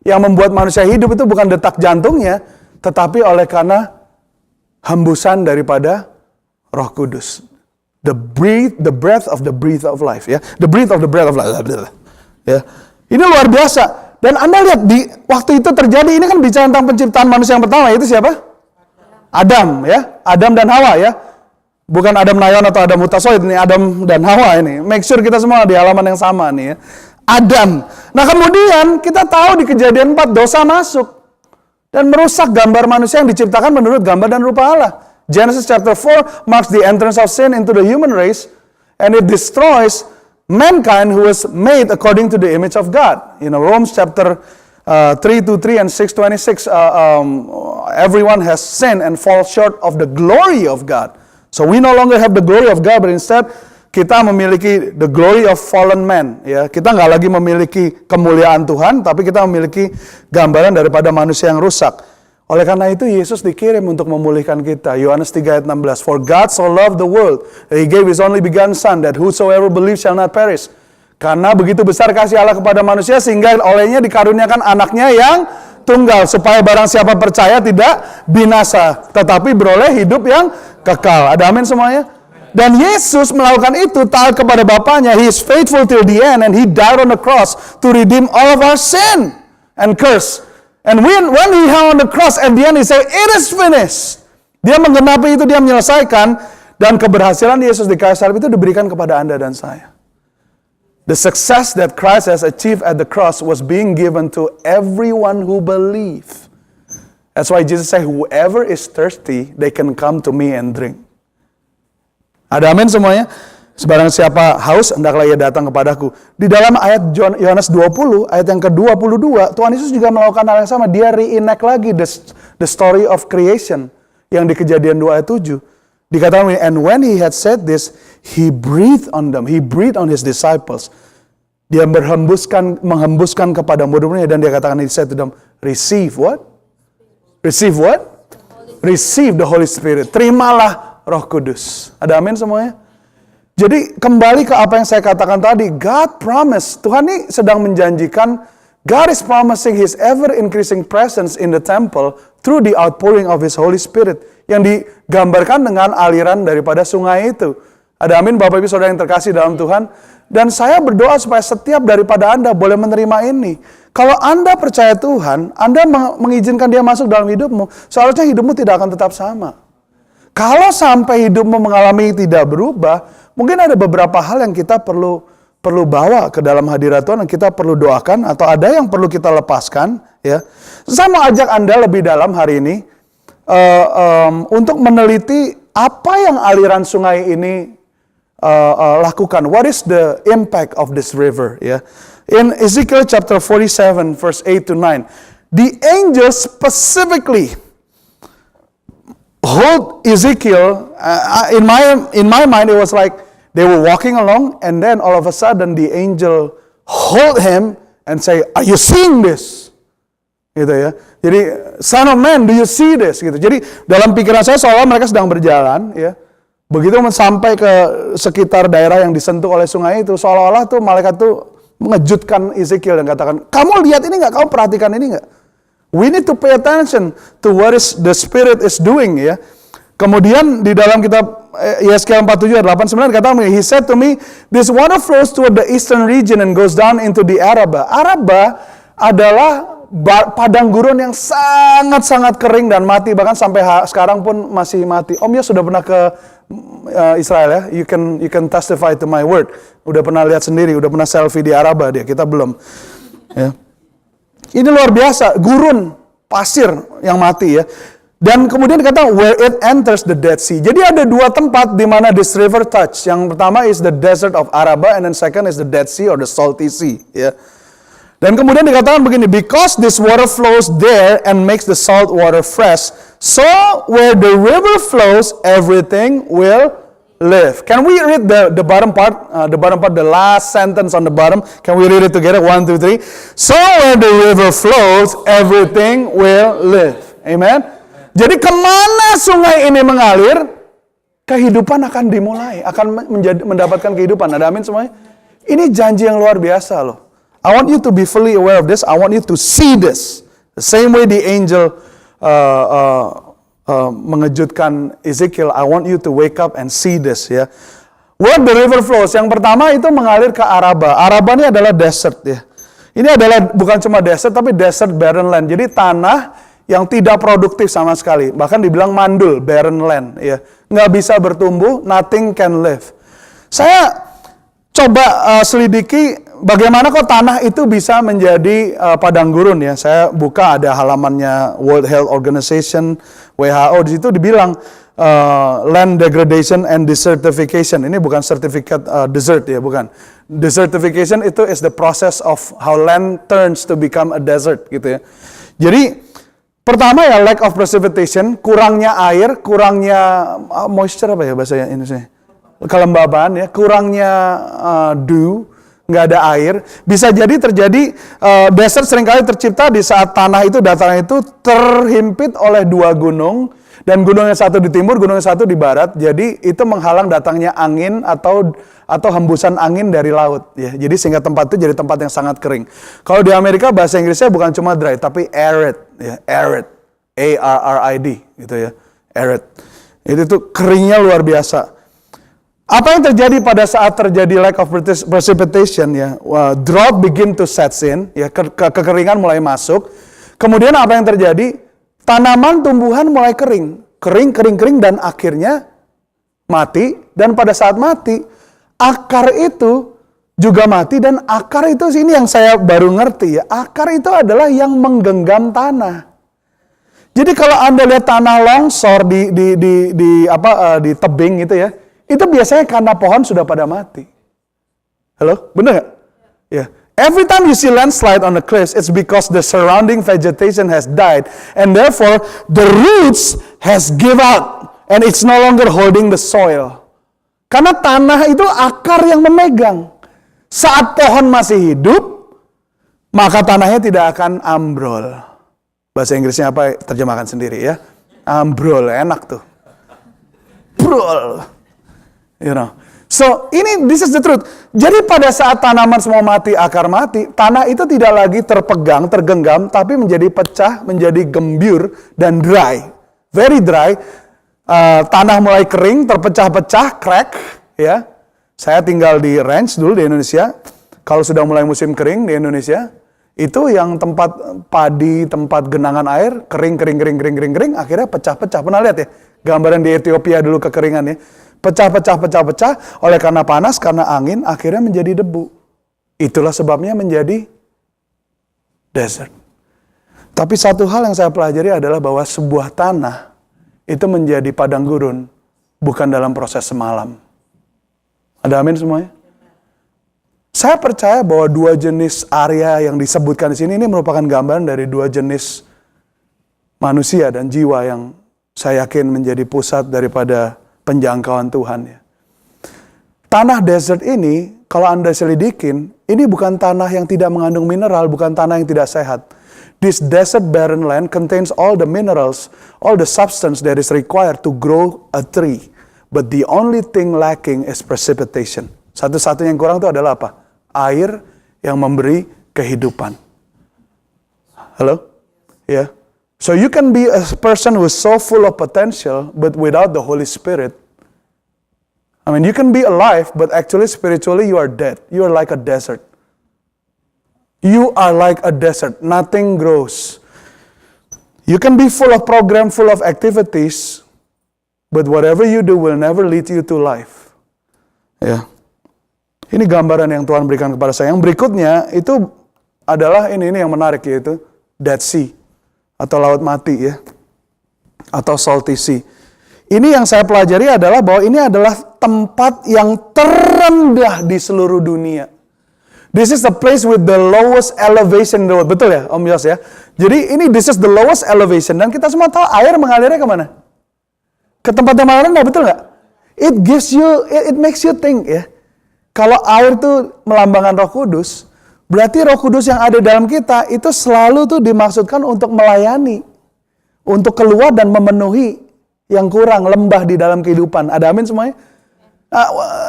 Yang membuat manusia hidup itu bukan detak jantungnya, tetapi oleh karena hembusan daripada Roh Kudus. The breath of life, ya. The breath of life. Ya. Ini luar biasa. Dan Anda lihat di waktu itu terjadi, ini kan bicara tentang penciptaan manusia yang pertama, itu siapa? Adam, ya. Adam dan Hawa, ya. Bukan Adam Nayon atau Adam Hutasoid, ini Adam dan Hawa ini. Make sure kita semua di halaman yang sama nih, ya. Adam. Nah, kemudian kita tahu di Kejadian 4 dosa masuk dan merusak gambar manusia yang diciptakan menurut gambar dan rupa Allah. Genesis chapter 4 marks the entrance of sin into the human race, and it destroys mankind who was made according to the image of God. You know, Romans chapter 3:3 and 6:26, everyone has sinned and falls short of the glory of God. So we no longer have the glory of God, but instead kita memiliki the glory of fallen man. Ya, kita nggak lagi memiliki kemuliaan Tuhan, tapi kita memiliki gambaran daripada manusia yang rusak. Oleh karena itu Yesus dikirim untuk memulihkan kita. Yohanes 3 ayat 16. "For God so loved the world, that He gave His only begotten Son, that whosoever believes shall not perish." Karena begitu besar kasih Allah kepada manusia, sehingga olehnya dikaruniakan anaknya yang tunggal, supaya barang siapa percaya tidak binasa, tetapi beroleh hidup yang kekal. Ada amin semuanya? Dan Yesus melakukan itu taat kepada Bapaknya. He is faithful till the end, and He died on the cross to redeem all of our sin and curse. And when He hung on the cross, at the end He said, "It is finished." Dia menggenapi itu, Dia menyelesaikan, dan keberhasilan Yesus di kayu salib itu diberikan kepada Anda dan saya. The success that Christ has achieved at the cross was being given to everyone who believe. That's why Jesus said, "Whoever is thirsty, they can come to me and drink." Ada amin semuanya? Sebarang siapa haus, hendaklah ia datang kepadaku. Di dalam ayat Yohanes 20, ayat yang ke-22, Tuhan Yesus juga melakukan hal yang sama. Dia reenact lagi the story of creation yang di Kejadian 2 ayat 7. Dikatakan, "And when He had said this, He breathed on them." He breathed on His disciples. Dia menghembuskan kepada murid-muridnya, dan Dia katakan, He said to them, "Receive what? Receive what? Receive the Holy Spirit." Terimalah Roh Kudus. Ada amin semuanya? Jadi kembali ke apa yang saya katakan tadi, God promise, Tuhan ini sedang menjanjikan, God is promising His ever increasing presence in the temple through the outpouring of His Holy Spirit, yang digambarkan dengan aliran daripada sungai itu. Ada amin Bapak Ibu Saudara yang terkasih dalam Tuhan. Dan saya berdoa supaya setiap daripada Anda boleh menerima ini. Kalau Anda percaya Tuhan, Anda mengizinkan Dia masuk dalam hidupmu, seharusnya hidupmu tidak akan tetap sama. Kalau sampai hidupmu mengalami tidak berubah, mungkin ada beberapa hal yang kita perlu bawa ke dalam hadirat Tuhan, yang kita perlu doakan, atau ada yang perlu kita lepaskan. Ya, saya mau ajak Anda lebih dalam hari ini untuk meneliti apa yang aliran sungai ini lakukan. What is the impact of this river? Ya, in Ezekiel chapter 47 verse 8 to 9, the angel specifically hold Ezekiel. In my mind, it was like they were walking along, and then all of a sudden the angel hold him and say, "Are you seeing this?" Gitu ya. Jadi, "Son of man, do you see this?" Gitu. Jadi dalam pikiran saya seolah mereka sedang berjalan, ya. Begitu sampai ke sekitar daerah yang disentuh oleh sungai itu, seolah-olah tuh malaikat tuh mengejutkan Ezekiel dan katakan, "Kamu lihat ini nggak? Kamu perhatikan ini nggak? We need to pay attention to what is the Spirit is doing." Ya. Kemudian di dalam kitab Yesaya 47 ayat 8-9 katakan, "He said to me, this water flows toward the eastern region and goes down into the Araba." Araba adalah padang gurun yang sangat-sangat kering dan mati, bahkan sampai sekarang pun masih mati. Om Yos sudah pernah ke Israel ya? You can testify to my word. Udah pernah lihat sendiri, udah pernah selfie di Araba dia, kita belum. Ya. Ini luar biasa, gurun, pasir yang mati ya. Dan kemudian dikatakan where it enters the Dead Sea. Jadi ada dua tempat di mana this river touch. Yang pertama is the desert of Araba, and then second is the Dead Sea or the Salty Sea. Ya. Dan kemudian dikatakan begini, because this water flows there and makes the salt water fresh, so where the river flows, everything will live. Can we read the bottom part? The last sentence on the bottom. Can we read it together? 1, 2, 3. So where the river flows, everything will live. Amen. Jadi kemana sungai ini mengalir, kehidupan akan dimulai, akan mendapatkan kehidupan. Ada amin semuanya? Ini janji yang luar biasa loh. I want you to be fully aware of this. I want you to see this. The same way the angel mengejutkan Ezekiel, I want you to wake up and see this ya. Where the river flows, yang pertama itu mengalir ke Araba. Araba ini adalah desert ya. Ini adalah bukan cuma desert, tapi desert barren land. Jadi tanah yang tidak produktif sama sekali. Bahkan dibilang mandul, barren land. Ya. Nggak bisa bertumbuh, nothing can live. Saya coba selidiki bagaimana kok tanah itu bisa menjadi padang gurun ya. Saya buka ada halamannya World Health Organization, WHO, di situ dibilang land degradation and desertification. Ini bukan sertifikat desert ya, bukan. Desertification itu is the process of how land turns to become a desert gitu ya. Jadi pertama ya lack of precipitation, kurangnya air, kurangnya moisture apa ya bahasa Indonesia? Kelembaban ya, kurangnya dew, nggak ada air. Bisa jadi terjadi desert seringkali tercipta di saat tanah itu, dataran itu terhimpit oleh dua gunung. Dan gunung yang satu di timur, gunung yang satu di barat. Jadi itu menghalang datangnya angin atau hembusan angin dari laut. Ya. Jadi sehingga tempat itu jadi tempat yang sangat kering. Kalau di Amerika bahasa Inggrisnya bukan cuma dry, tapi arid. Ya. Arid. A-R-R-I-D. Gitu ya. Arid. Itu tuh keringnya luar biasa. Apa yang terjadi pada saat terjadi lack of precipitation? Ya, drought begin to set in. Ya, kekeringan mulai masuk. Kemudian apa yang terjadi? Tanaman tumbuhan mulai kering, dan akhirnya mati. Dan pada saat mati, akar itu juga mati. Dan akar itu ini yang saya baru ngerti ya. Akar itu adalah yang menggenggam tanah. Jadi kalau Anda lihat tanah longsor di tebing gitu ya, itu biasanya karena pohon sudah pada mati. Halo, benar nggak? Ya. Every time you see landslide on the cliffs, it's because the surrounding vegetation has died, and therefore the roots has give out, and it's no longer holding the soil. Karena tanah itu akar yang memegang. Saat pohon masih hidup, maka tanahnya tidak akan ambrol. Bahasa Inggrisnya apa? Terjemahkan sendiri ya. Ambrol, enak tuh. Brol, you know. So, this is the truth. Jadi pada saat tanaman semua mati, akar mati, tanah itu tidak lagi terpegang, tergenggam, tapi menjadi pecah, menjadi gembur, dan dry. Very dry. Tanah mulai kering, terpecah-pecah, crack. Ya. Saya tinggal di ranch dulu di Indonesia. Kalau sudah mulai musim kering di Indonesia, itu yang tempat padi, tempat genangan air, kering, akhirnya pecah-pecah. Pernah lihat ya? Gambaran di Ethiopia dulu kekeringannya. Pecah, oleh karena panas, karena angin, akhirnya menjadi debu. Itulah sebabnya menjadi desert. Tapi satu hal yang saya pelajari adalah bahwa sebuah tanah itu menjadi padang gurun, bukan dalam proses semalam. Ada amin semuanya? Saya percaya bahwa dua jenis area yang disebutkan di sini ini merupakan gambaran dari dua jenis manusia dan jiwa yang saya yakin menjadi pusat daripada penjangkauan Tuhan ya. Tanah desert ini, kalau Anda selidikin, ini bukan tanah yang tidak mengandung mineral, bukan tanah yang tidak sehat. This desert barren land contains all the minerals, all the substance that is required to grow a tree. But the only thing lacking is precipitation. Satu-satunya yang kurang itu adalah apa? Air yang memberi kehidupan. Halo? Ya. Yeah. So you can be a person who is so full of potential, but without the Holy Spirit. I mean, you can be alive, but actually spiritually you are dead. You are like a desert. You are like a desert. Nothing grows. You can be full of program, full of activities, but whatever you do will never lead you to life. Ya. Ini gambaran yang Tuhan berikan kepada saya. Yang berikutnya itu adalah ini yang menarik, yaitu Dead Sea. Atau laut mati ya. atau salty sea. Ini yang saya pelajari adalah bahwa ini adalah tempat yang terendah di seluruh dunia. This is the place with the lowest elevation in the world. Betul ya, Om Yos ya? Jadi ini this is the lowest elevation. Dan kita semua tahu air mengalirnya kemana? Ke tempat yang paling rendah, betul nggak? It gives you, it makes you think ya. Kalau air itu melambangkan Roh Kudus, berarti Roh Kudus yang ada dalam kita itu selalu tuh dimaksudkan untuk melayani. Untuk keluar dan memenuhi yang kurang, lembah di dalam kehidupan. Ada amin semuanya?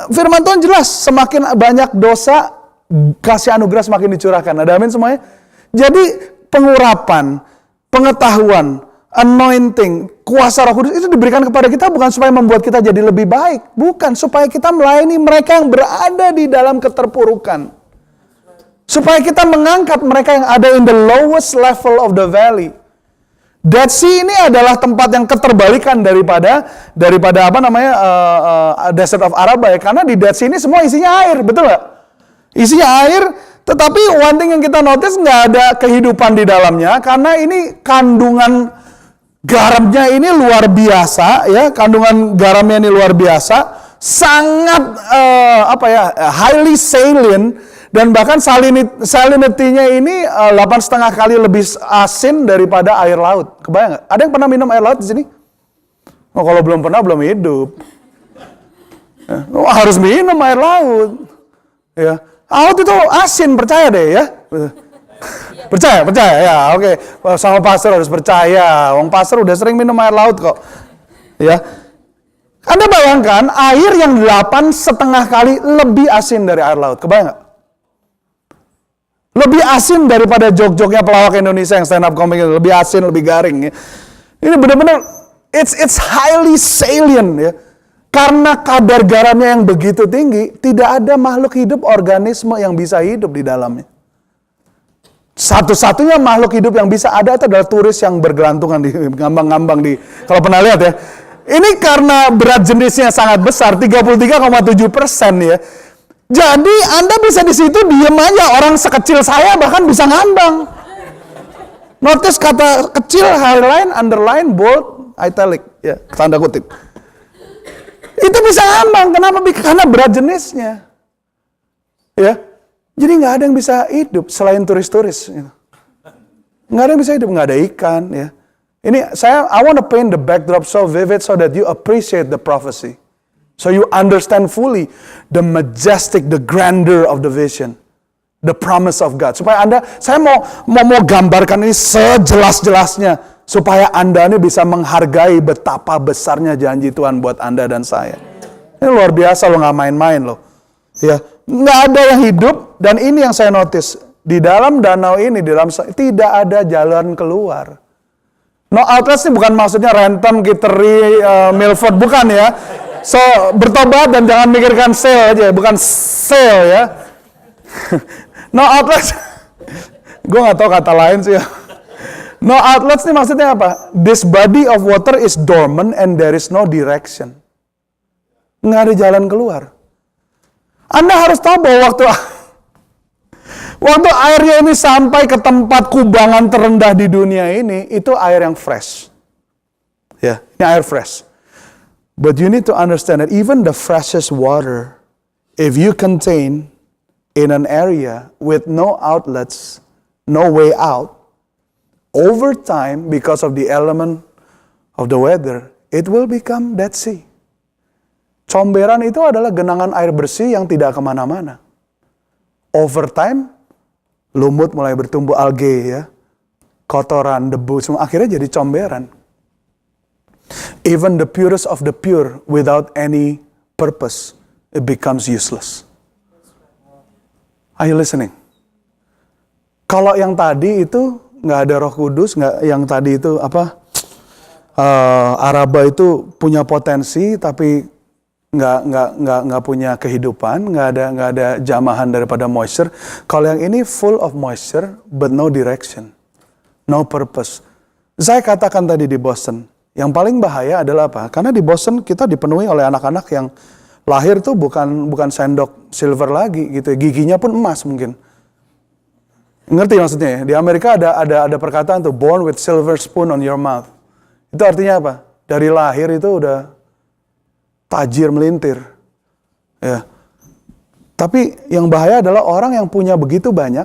Firman Tuhan jelas, semakin banyak dosa, kasih anugerah semakin dicurahkan. Ada amin semuanya? Jadi pengurapan, pengetahuan, anointing, kuasa Roh Kudus itu diberikan kepada kita bukan supaya membuat kita jadi lebih baik. Bukan, supaya kita melayani mereka yang berada di dalam keterpurukan. Supaya kita mengangkat mereka yang ada in the lowest level of the valley. Dead Sea ini adalah tempat yang keterbalikan daripada apa namanya Desert of Araba ya. Karena di Dead Sea ini semua isinya air, betul nggak? Isinya air, tetapi one thing yang kita notice nggak ada kehidupan di dalamnya karena ini kandungan garamnya ini luar biasa ya, kandungan garamnya ini luar biasa, sangat highly saline. Dan bahkan salinity-nya ini 8,5 kali lebih asin daripada air laut. Kebayang nggak? Ada yang pernah minum air laut di sini? Oh, kalau belum pernah, belum hidup. Harus minum air laut. Ya, laut itu asin, percaya deh ya. Percaya ya, oke. Sama pastor harus percaya. Wong pastor udah sering minum air laut kok. Ya. Anda bayangkan air yang 8,5 kali lebih asin dari air laut. Kebayang nggak? Lebih asin daripada jok-joknya pelawak Indonesia yang stand up comedy, lebih asin, lebih garing ya. Ini benar-benar it's highly salient ya. Karena kadar garamnya yang begitu tinggi, tidak ada makhluk hidup organisme yang bisa hidup di dalamnya. Satu-satunya makhluk hidup yang bisa ada itu adalah turis yang bergelantungan di ngambang-ngambang di, kalau pernah lihat ya. Ini karena berat jenisnya sangat besar, 33,7% ya. Jadi Anda bisa di situ diem aja, orang sekecil saya bahkan bisa ngambang. Notice kata kecil, highline, underline, bold, italic, ya tanda kutip. Itu bisa ngambang, kenapa? Karena berat jenisnya. Ya, jadi nggak ada yang bisa hidup selain turis-turis. Gitu. Nggak ada yang bisa hidup, nggak ada ikan. Ya. Ini I want to paint the backdrop so vivid so that you appreciate the prophecy. So you understand fully the majestic, the grandeur of the vision, the promise of God. Supaya saya mau gambarkan ini sejelas-jelasnya supaya Anda ini bisa menghargai betapa besarnya janji Tuhan buat Anda dan saya. Ini luar biasa loh, nggak main-main loh. Ya, nggak ada yang hidup dan ini yang saya notice di dalam danau ini, tidak ada jalan keluar. No outlets ini bukan maksudnya Renton, Kittery, Milford, bukan ya. So, bertobat dan jangan mikirkan sale aja, bukan sale ya. No outlets, gue gak tahu kata lain sih ya. No outlets ini maksudnya apa? This body of water is dormant and there is no direction. Nggak ada jalan keluar. Anda harus tahu bahwa waktu airnya ini sampai ke tempat kubangan terendah di dunia ini, itu air yang fresh. Ya, ini air fresh. But you need to understand that even the freshest water, if you contain in an area with no outlets, no way out, over time, because of the element of the weather, it will become Dead Sea. Comberan itu adalah genangan air bersih yang tidak kemana-mana. Over time, lumut mulai bertumbuh, algae ya, kotoran, debu, semua akhirnya jadi comberan. Even the purest of the pure without any purpose, it becomes useless. Are you listening? Kalau yang tadi itu nggak ada Roh Kudus, nggak, yang tadi itu Araba itu punya potensi tapi nggak punya kehidupan, nggak ada jamahan daripada moisture. Kalau yang ini full of moisture but no direction, no purpose. Saya katakan tadi di Boston. Yang paling bahaya adalah apa? Karena di Boston kita dipenuhi oleh anak-anak yang lahir tuh bukan sendok silver lagi gitu, giginya pun emas mungkin. Ngerti maksudnya ya? Di Amerika ada perkataan tuh, born with silver spoon on your mouth. Itu artinya apa? Dari lahir itu udah tajir melintir. Ya. Tapi yang bahaya adalah orang yang punya begitu banyak,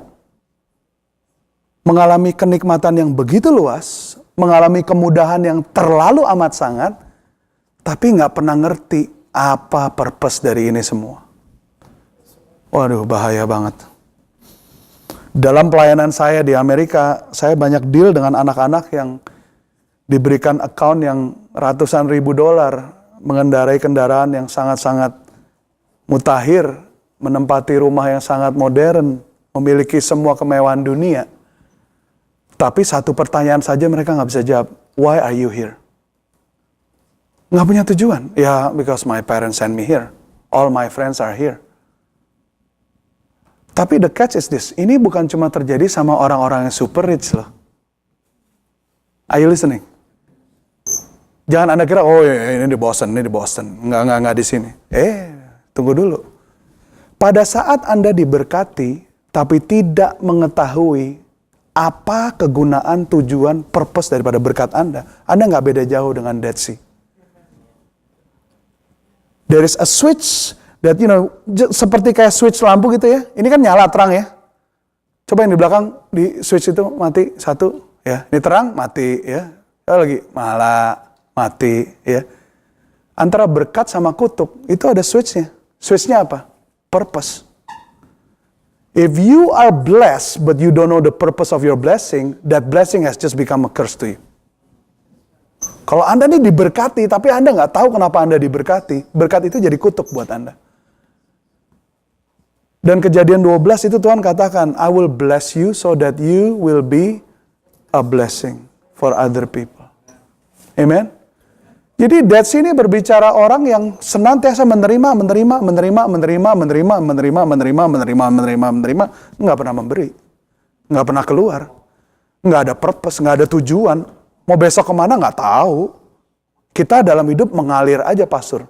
mengalami kenikmatan yang begitu luas, mengalami kemudahan yang terlalu amat sangat, tapi nggak pernah ngerti apa purpose dari ini semua. Waduh, bahaya banget. Dalam pelayanan saya di Amerika, saya banyak deal dengan anak-anak yang diberikan account yang ratusan ribu dolar, mengendarai kendaraan yang sangat-sangat mutakhir, menempati rumah yang sangat modern, memiliki semua kemewahan dunia. Tapi satu pertanyaan saja mereka nggak bisa jawab. Why are you here? Nggak punya tujuan. Ya, because my parents send me here. All my friends are here. Tapi the catch is this. Ini bukan cuma terjadi sama orang-orang yang super rich loh. Are you listening? Jangan Anda kira, oh ya, ini di Boston. Nggak di sini. Tunggu dulu. Pada saat Anda diberkati, tapi tidak mengetahui apa kegunaan, tujuan, purpose daripada berkat Anda nggak beda jauh dengan Dead Sea. There is a switch that, seperti kayak switch lampu gitu ya. Ini kan nyala terang ya. Coba yang di belakang, di switch itu mati, satu, ya. Ini terang, mati, ya. Lagi, mati, ya. Antara berkat sama kutuk, itu ada switchnya. Switchnya apa? Purpose. If you are blessed, but you don't know the purpose of your blessing, that blessing has just become a curse to you. Kalau Anda nih diberkati, tapi Anda nggak tahu kenapa Anda diberkati, berkat itu jadi kutuk buat Anda. Dan Kejadian 12 itu Tuhan katakan, I will bless you so that you will be a blessing for other people. Amen? Jadi Dead Sea ini berbicara orang yang senantiasa menerima, nggak pernah memberi, nggak pernah keluar, nggak ada purpose, nggak ada tujuan, mau besok kemana nggak tahu. Kita dalam hidup mengalir aja, pastor.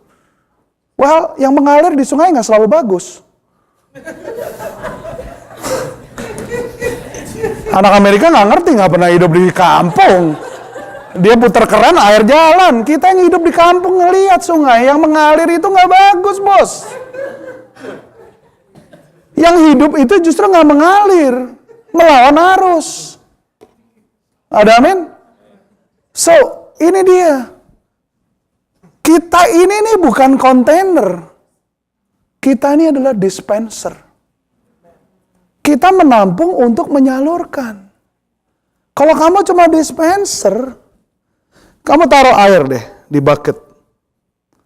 Well, yang mengalir di sungai nggak selalu bagus. Anak Amerika nggak ngerti, nggak pernah hidup di kampung. Dia putar keran, air jalan. Kita yang hidup di kampung ngelihat sungai yang mengalir itu nggak bagus, bos. Yang hidup itu justru nggak mengalir, melawan arus. Ada amin? So, ini dia. Kita ini nih bukan kontainer. Kita ini adalah dispenser. Kita menampung untuk menyalurkan. Kalau kamu cuma dispenser, kamu taruh air deh di bucket.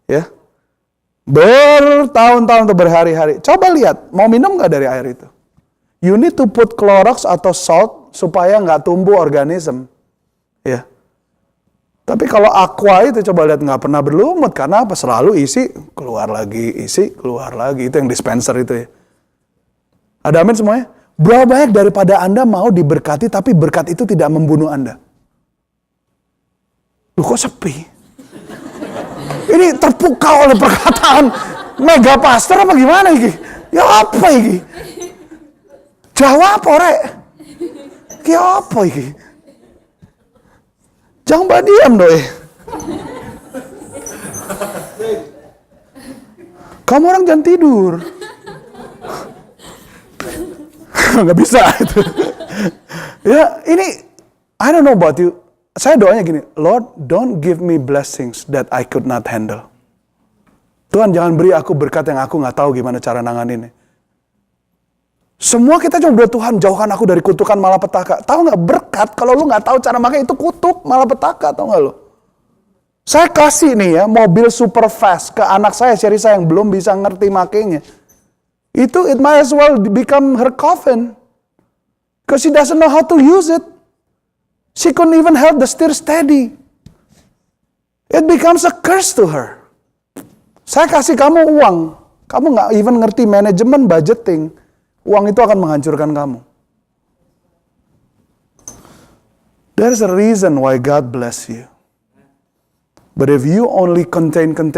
Ya. Bertahun-tahun atau berhari-hari. Coba lihat, mau minum nggak dari air itu? You need to put Clorox atau salt supaya nggak tumbuh organisme. Ya. Tapi kalau aqua itu coba lihat nggak pernah berlumut. Karena apa? Selalu isi, keluar lagi, isi, keluar lagi. Itu yang dispenser itu ya. Ada amin semuanya? Berapa banyak daripada Anda mau diberkati tapi berkat itu tidak membunuh Anda? Loh kok sepi? Ini terpukau oleh perkataan mega pastor apa gimana ini? Ya apa ini? Jawab orek. Ya apa ini? Jangan berdiam doi. Kamu orang jangan tidur. Nggak bisa itu. Ya ini, I don't know about you. Saya doanya gini, Lord, don't give me blessings that I could not handle. Tuhan jangan beri aku berkat yang aku nggak tahu gimana cara nanganinnya. Semua kita cuma berdoa, Tuhan jauhkan aku dari kutukan malapetaka. Tahu nggak, berkat kalau lu nggak tahu cara makai itu kutuk malapetaka, tahu nggak lu? Saya kasih nih ya mobil super fast ke anak saya, seri saya yang belum bisa ngerti makainya. Itu it might as well become her coffin, because she doesn't know how to use it. She couldn't even help the steer steady. It becomes a curse to her. Saya kasih kamu uang, kamu nggak even ngerti manajemen budgeting. Uang itu akan menghancurkan kamu. There's a reason why God bless you. But if you only contain, take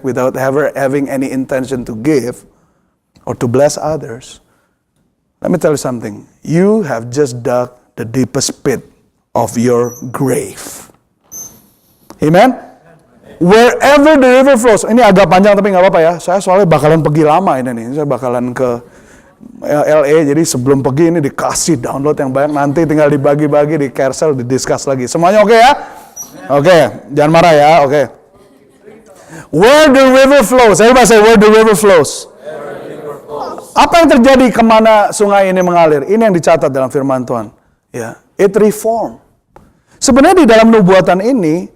without ever having any intention to give or to bless others, let me tell you something. You have just dug the deepest pit of your grave. Amen? Wherever the river flows. Ini agak panjang tapi nggak apa-apa ya. Saya soalnya bakalan pergi lama ini nih. Saya bakalan ke LA, jadi sebelum pergi ini dikasih download yang banyak. Nanti tinggal dibagi-bagi di carousel, didiscuss lagi. Semuanya oke ya? Oke, jangan marah ya. Oke. Where the river flows. Saya bahasa where the river flows. Apa yang terjadi kemana sungai ini mengalir? Ini yang dicatat dalam firman Tuhan. Ya, it reform. Sebenarnya di dalam nubuatan ini,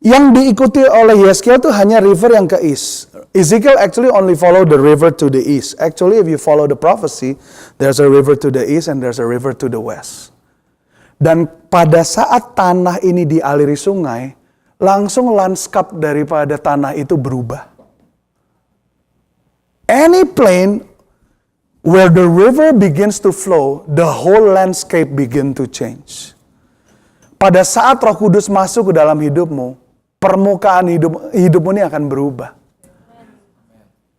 yang diikuti oleh Yeskiel itu hanya river yang ke east. Ezekiel actually only follow the river to the east. Actually, if you follow the prophecy, there's a river to the east and there's a river to the west. Dan pada saat tanah ini dialiri sungai, langsung lanskap daripada tanah itu berubah. Any plain where the river begins to flow, the whole landscape begin to change. Pada saat Roh Kudus masuk ke dalam hidupmu, permukaan hidupmu ini akan berubah.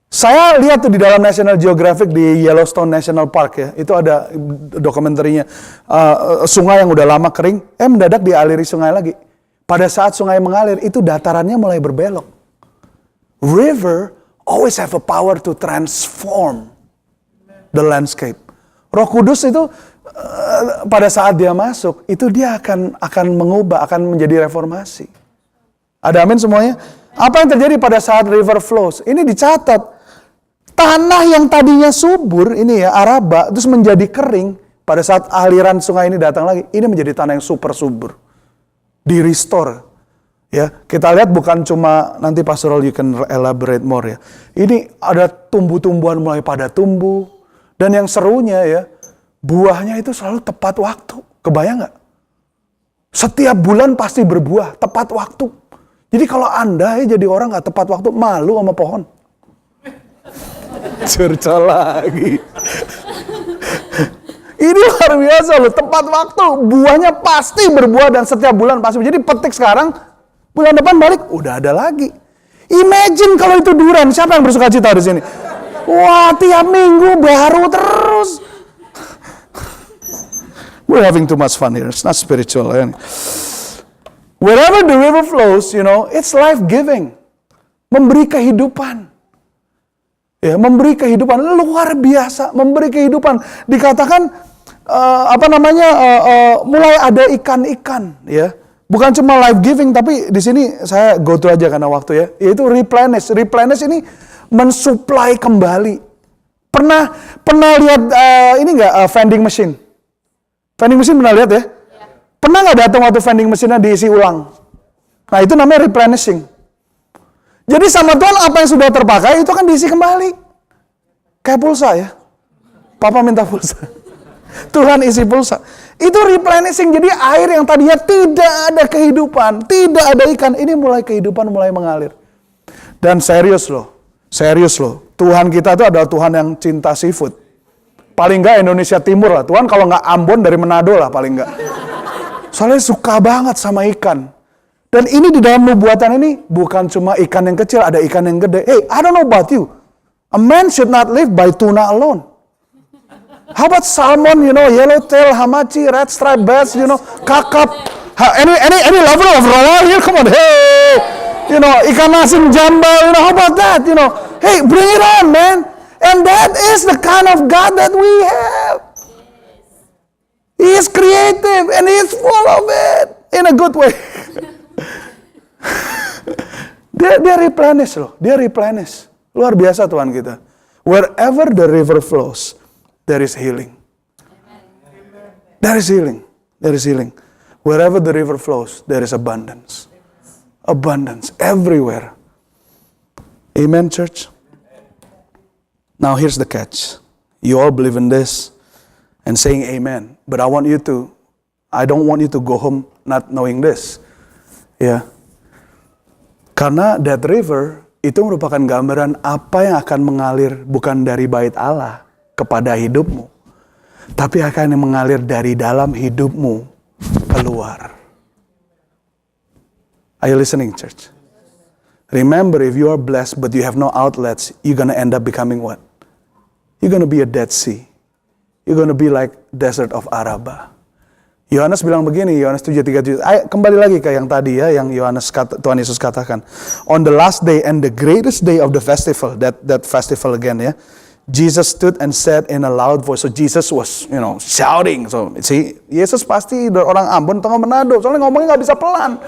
Saya lihat tuh di dalam National Geographic di Yellowstone National Park ya, itu ada dokumenterinya, sungai yang udah lama kering, mendadak dialiri sungai lagi. Pada saat sungai mengalir, itu datarannya mulai berbelok. River always have a power to transform the landscape. Roh Kudus itu pada saat dia masuk, itu dia akan mengubah, akan menjadi reformasi. Ada amin semuanya? Apa yang terjadi pada saat river flows? Ini dicatat. Tanah yang tadinya subur, ini ya, Araba, terus menjadi kering. Pada saat aliran sungai ini datang lagi, ini menjadi tanah yang super subur. Di-restore. Ya, kita lihat bukan cuma, nanti Pastoral you can elaborate more ya. Ini ada tumbuh-tumbuhan mulai pada tumbuh. Dan yang serunya ya, buahnya itu selalu tepat waktu. Kebayang gak? Setiap bulan pasti berbuah, tepat waktu. Jadi kalau Anda ya jadi orang gak tepat waktu, malu sama pohon. Cerca lagi. Ini luar biasa loh, tepat waktu. Buahnya pasti berbuah dan setiap bulan pasti. Jadi petik sekarang, bulan depan balik, udah ada lagi. Imagine kalau itu durian, siapa yang bersuka cita di sini? Wah, tiap minggu baru terus. We're having too much fun here. It's not spiritual. Wherever the river flows, you know, it's life-giving. Memberi kehidupan. Ya, memberi kehidupan luar biasa, memberi kehidupan. Dikatakan mulai ada ikan-ikan, ya. Bukan cuma life-giving, tapi di sini saya go to aja karena waktu ya. Yaitu replenish. Replenish ini mensuplai kembali. Pernah lihat ini nggak vending machine? Vending machine pernah lihat ya? Pernah nggak datang waktu vending machine-nya diisi ulang? Nah itu namanya replenishing. Jadi sama Tuhan apa yang sudah terpakai itu kan diisi kembali. Kayak pulsa ya. Papa minta pulsa. Tuhan isi pulsa. Itu replenishing. Jadi air yang tadinya tidak ada kehidupan, tidak ada ikan, ini mulai kehidupan mulai mengalir. Dan serius loh. Tuhan kita itu adalah Tuhan yang cinta seafood. Paling enggak Indonesia Timur lah. Tuhan kalau nggak Ambon dari Manado lah paling enggak. Soalnya suka banget sama ikan. Dan ini di dalam nubuatan ini bukan cuma ikan yang kecil, ada ikan yang gede. Hey, I don't know about you. A man should not live by tuna alone. How about salmon, you know, yellowtail, hamachi, red striped bass, you know, kakap. Any lover of raw here? Come on, hey. You know, ikan asin jambal, you know, how about that? You know, hey, bring it on, man. And that is the kind of God that we have. He is creative and He is full of it in a good way. Dia replenish loh, dia replenish. Luar biasa Tuhan kita. Wherever the river flows, there is healing. There is healing. There is healing. Wherever the river flows, there is abundance. Abundance everywhere. Amen, church? Now here's the catch. You all believe in this and saying amen. But I don't want you to go home not knowing this. Ya. Karena that river itu merupakan gambaran apa yang akan mengalir bukan dari bait Allah kepada hidupmu. Tapi akan mengalir dari dalam hidupmu keluar. Are you listening, church? Remember, if you are blessed but you have no outlets, you're going to end up becoming what? You're going to be a Dead Sea. You're going to be like desert of Araba. Yohanes bilang begini, Yohanes 7:37. Kembali lagi ke yang tadi ya, yang Tuhan Yesus katakan. On the last day and the greatest day of the festival, that festival again ya. Jesus stood and said in a loud voice. So Jesus was, shouting. So see, Yesus pasti orang Ambon atau Manado, soalnya ngomongnya nggak bisa pelan.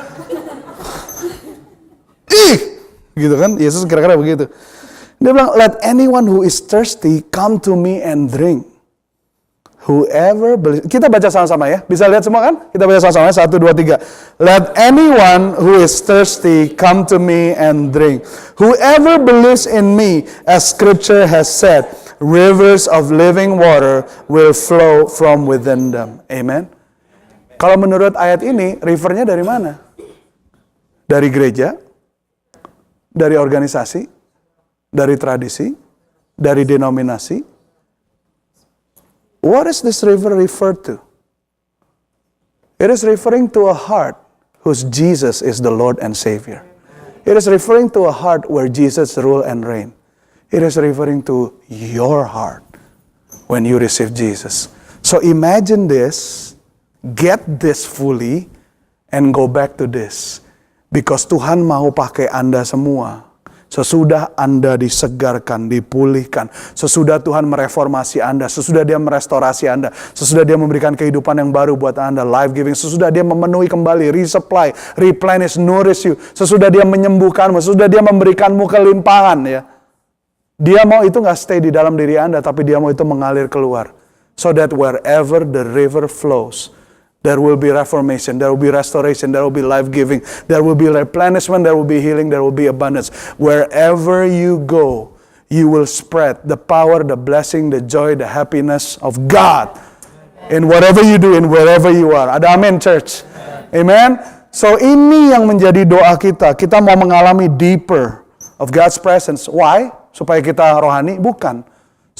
Gitu kan? Yesus kira-kira begitu. Dia bilang, let anyone who is thirsty come to me and drink. Whoever believes, kita baca sama-sama ya. Bisa lihat semua kan? Kita baca sama-sama ya. 1, 2, 3. Let anyone who is thirsty come to me and drink. Whoever believes in me, as scripture has said, rivers of living water will flow from within them. Amen. Kalau menurut ayat ini, rivernya dari mana? Dari gereja, dari organisasi, dari tradisi, dari denominasi. What is this river referred to? It is referring to a heart whose Jesus is the Lord and Savior. It is referring to a heart where Jesus rule and reign. It is referring to your heart when you receive Jesus. So imagine this, get this fully, and go back to this. Because Tuhan mau pakai Anda semua. Sesudah Anda disegarkan, dipulihkan, sesudah Tuhan mereformasi Anda, sesudah Dia merestorasi Anda, sesudah Dia memberikan kehidupan yang baru buat Anda, life giving, sesudah Dia memenuhi kembali, resupply, replenish, nourish you, sesudah Dia menyembuhkanmu, sesudah Dia memberikanmu kelimpahan ya. Dia mau itu gak stay di dalam diri Anda, tapi Dia mau itu mengalir keluar. So that wherever the river flows, there will be reformation, there will be restoration, there will be life-giving, there will be replenishment, there will be healing, there will be abundance. Wherever you go, you will spread the power, the blessing, the joy, the happiness of God. In whatever you do, in wherever you are. Ada amin, church? Amen? So ini yang menjadi doa kita. Kita mau mengalami deeper of God's presence. Why? Supaya kita rohani? Bukan.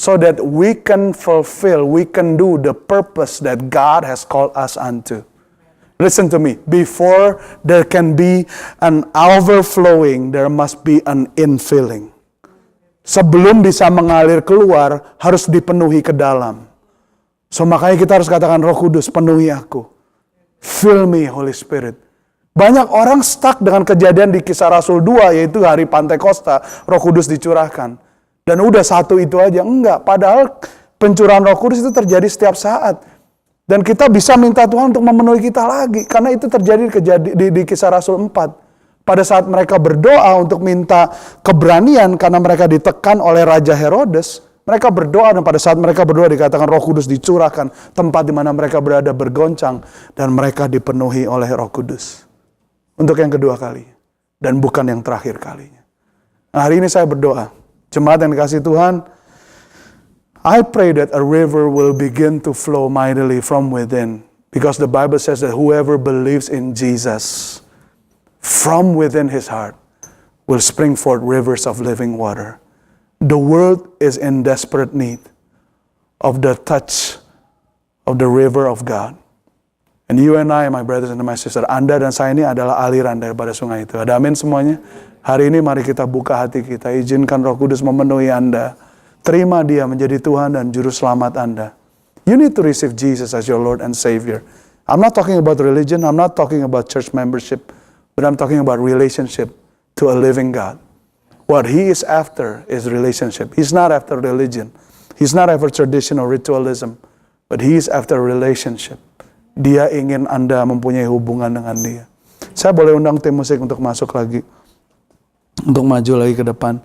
So that we can fulfill, we can do the purpose that God has called us unto. Listen to me. Before there can be an overflowing, there must be an infilling. Sebelum bisa mengalir keluar, harus dipenuhi ke dalam. So makanya kita harus katakan, Roh Kudus, penuhi aku. Fill me, Holy Spirit. Banyak orang stuck dengan kejadian di Kisah Rasul 2, yaitu hari Pantekosta, Roh Kudus dicurahkan. Dan udah satu itu aja. Enggak, padahal pencurahan Roh Kudus itu terjadi setiap saat. Dan kita bisa minta Tuhan untuk memenuhi kita lagi. Karena itu terjadi di Kisah Rasul 4. Pada saat mereka berdoa untuk minta keberanian karena mereka ditekan oleh Raja Herodes, mereka berdoa dan pada saat mereka berdoa dikatakan Roh Kudus dicurahkan, tempat di mana mereka berada bergoncang dan mereka dipenuhi oleh Roh Kudus. Untuk yang kedua kali dan bukan yang terakhir kalinya. Nah, hari ini saya berdoa, jemaat yang dikasihi Tuhan, I pray that a river will begin to flow mightily from within. Because the Bible says that whoever believes in Jesus, from within his heart, will spring forth rivers of living water. The world is in desperate need of the touch of the river of God. And you and I, my brothers and my sisters, Anda dan saya ini adalah aliran daripada sungai itu. Ada amin semuanya? Hari ini mari kita buka hati kita, izinkan Roh Kudus memenuhi Anda. Terima Dia menjadi Tuhan dan Juru Selamat Anda. You need to receive Jesus as your Lord and Savior. I'm not talking about religion, I'm not talking about church membership, but I'm talking about relationship to a living God. What He is after is relationship. He's not after religion. He's not after tradition or ritualism, but He is after relationship. Dia ingin Anda mempunyai hubungan dengan Dia. Saya boleh undang tim musik untuk masuk lagi, untuk maju lagi ke depan.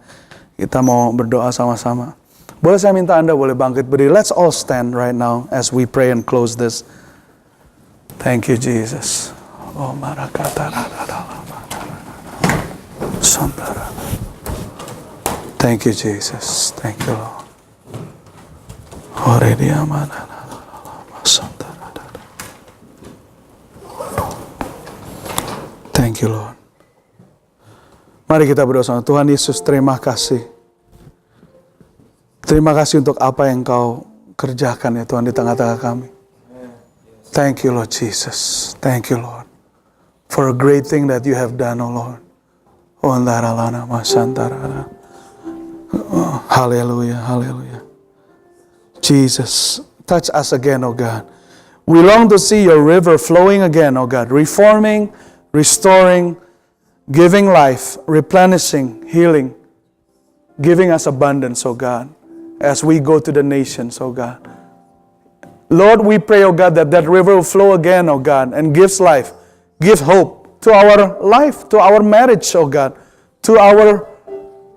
Kita mau berdoa sama-sama. Boleh saya minta Anda boleh bangkit berdiri. Let's all stand right now as we pray and close this. Thank you, Jesus. Oh, marakata. Thank you, Jesus. Thank you, Lord. Thank you, Lord. Mari kita berdoa sama Tuhan Yesus, terima kasih. Terima kasih untuk apa yang Kau kerjakan ya Tuhan di tengah-tengah kami. Thank you, Lord Jesus. Thank you, Lord, for a great thing that you have done, oh Lord. Oh, hallelujah, hallelujah. Jesus, touch us again, oh God. We long to see your river flowing again, oh God, reforming, restoring, giving life, replenishing, healing, giving us abundance, oh God, as we go to the nations, oh God. Lord, we pray, oh God, that that river will flow again, oh God, and gives life, gives hope to our life, to our marriage, oh God, to our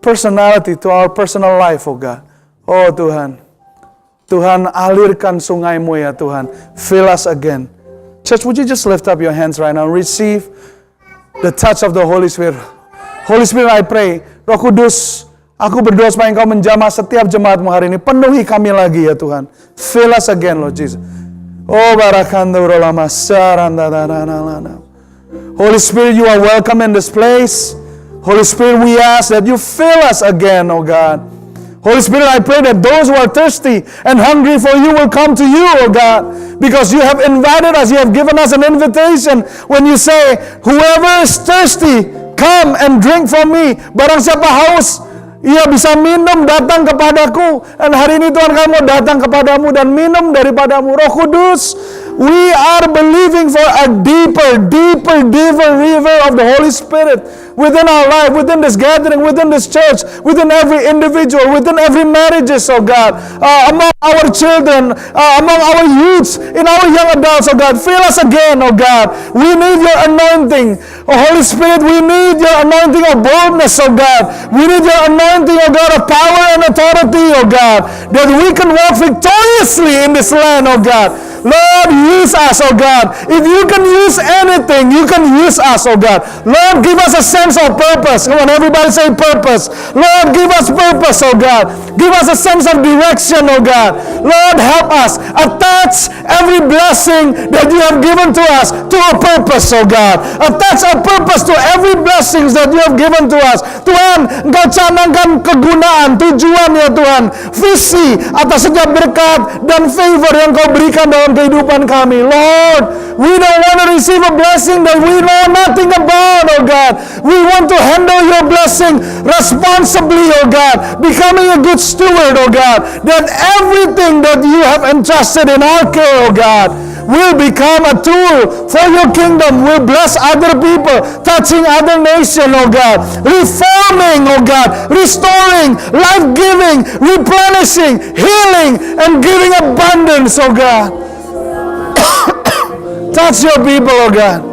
personality, to our personal life, oh God. Oh Tuhan, Tuhan alirkan sungai-Mu ya Tuhan, fill us again. Church, would you just lift up your hands right now and receive the touch of the Holy Spirit. Holy Spirit, I pray, Roh Kudus, aku berdoa supaya Engkau menjamah setiap jemaat-Mu hari ini. Penuhi kami lagi ya Tuhan. Fill us again, Lord Jesus. Oh, barakandurolama sarandadadadadada. Holy Spirit, you are welcome in this place. Holy Spirit, we ask that you fill us again, oh God. Holy Spirit, I pray that those who are thirsty and hungry for you will come to you, oh God. Because you have invited us, you have given us an invitation. When you say, whoever is thirsty, come and drink from me. Barang siapa haus, ia bisa minum, datang kepadaku. Dan hari ini Tuhan, kami mau datang kepadamu dan minum daripadamu. Roh Kudus, we are believing for a deeper river of the Holy Spirit within our life, within this gathering, within this church, within every individual, within every marriages, oh God, among our children, among our youths, in our young adults, oh God. Fill us again, oh God. We need your anointing. Oh Holy Spirit, we need your anointing of boldness, oh God. We need your anointing, oh God, of power and authority, oh God, that we can walk victoriously in this land, oh God. Lord, use us, oh God. If you can use anything, you can use us, oh God. Lord, give us a sense of purpose. Come on, everybody say purpose. Lord, give us purpose, oh God. Give us a sense of direction, oh God. Lord, help us. Attach every blessing that you have given to us to a purpose, oh God. Attach a purpose to every blessings that you have given to us. Tuhan, Engkau canangkan kegunaan, tujuan ya Tuhan. Visi atas setiap berkat dan favor yang Kau berikan dalam kehidupan kami. Lord, we don't want to receive a blessing that we know nothing about, oh God. We want to handle your blessing responsibly, oh God. Becoming a good steward, oh God. That everything that you have entrusted in our care, oh God, will become a tool for your kingdom, will bless other people, touching other nations, oh God, reforming, oh God, restoring, life-giving, replenishing, healing, and giving abundance, oh God. Touch your people, oh God.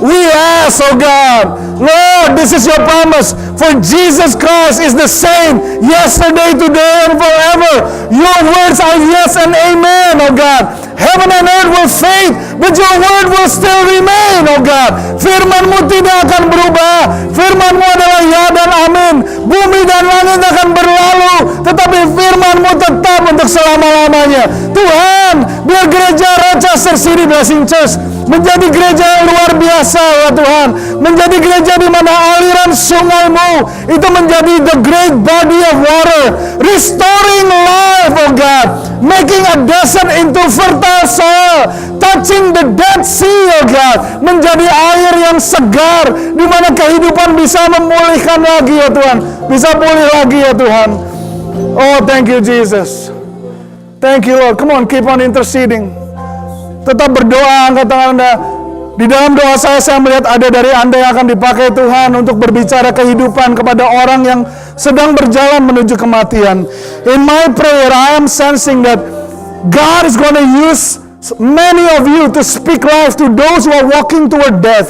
We ask, oh God, Lord, this is your promise. For Jesus Christ is the same yesterday, today, and forever. Your words are yes and amen, oh God. Heaven and earth will fade, but your word will still remain, oh God. Firman-Mu tidak akan berubah. Firman-Mu adalah ya dan amin. Bumi dan langit akan berlalu, tetapi firman-Mu tetap untuk selama-lamanya. Tuhan, biar gereja Rochester City Blessing Church menjadi gereja yang luar biasa ya Tuhan. Menjadi gereja di mana aliran sungai-Mu itu menjadi the great body of water, restoring life, oh God, making a desert into fertile soil, touching the Dead Sea, oh God, menjadi air yang segar di mana kehidupan bisa memulihkan lagi ya Tuhan, bisa pulih lagi ya Tuhan. Oh, thank you Jesus. Thank you Lord. Come on, keep on interceding. Tetap berdoa, angkat tangan Anda. Di dalam doa saya melihat ada dari Anda yang akan dipakai Tuhan untuk berbicara kehidupan kepada orang yang sedang berjalan menuju kematian. In my prayer, I am sensing that God is going to use many of you to speak life to those who are walking toward death.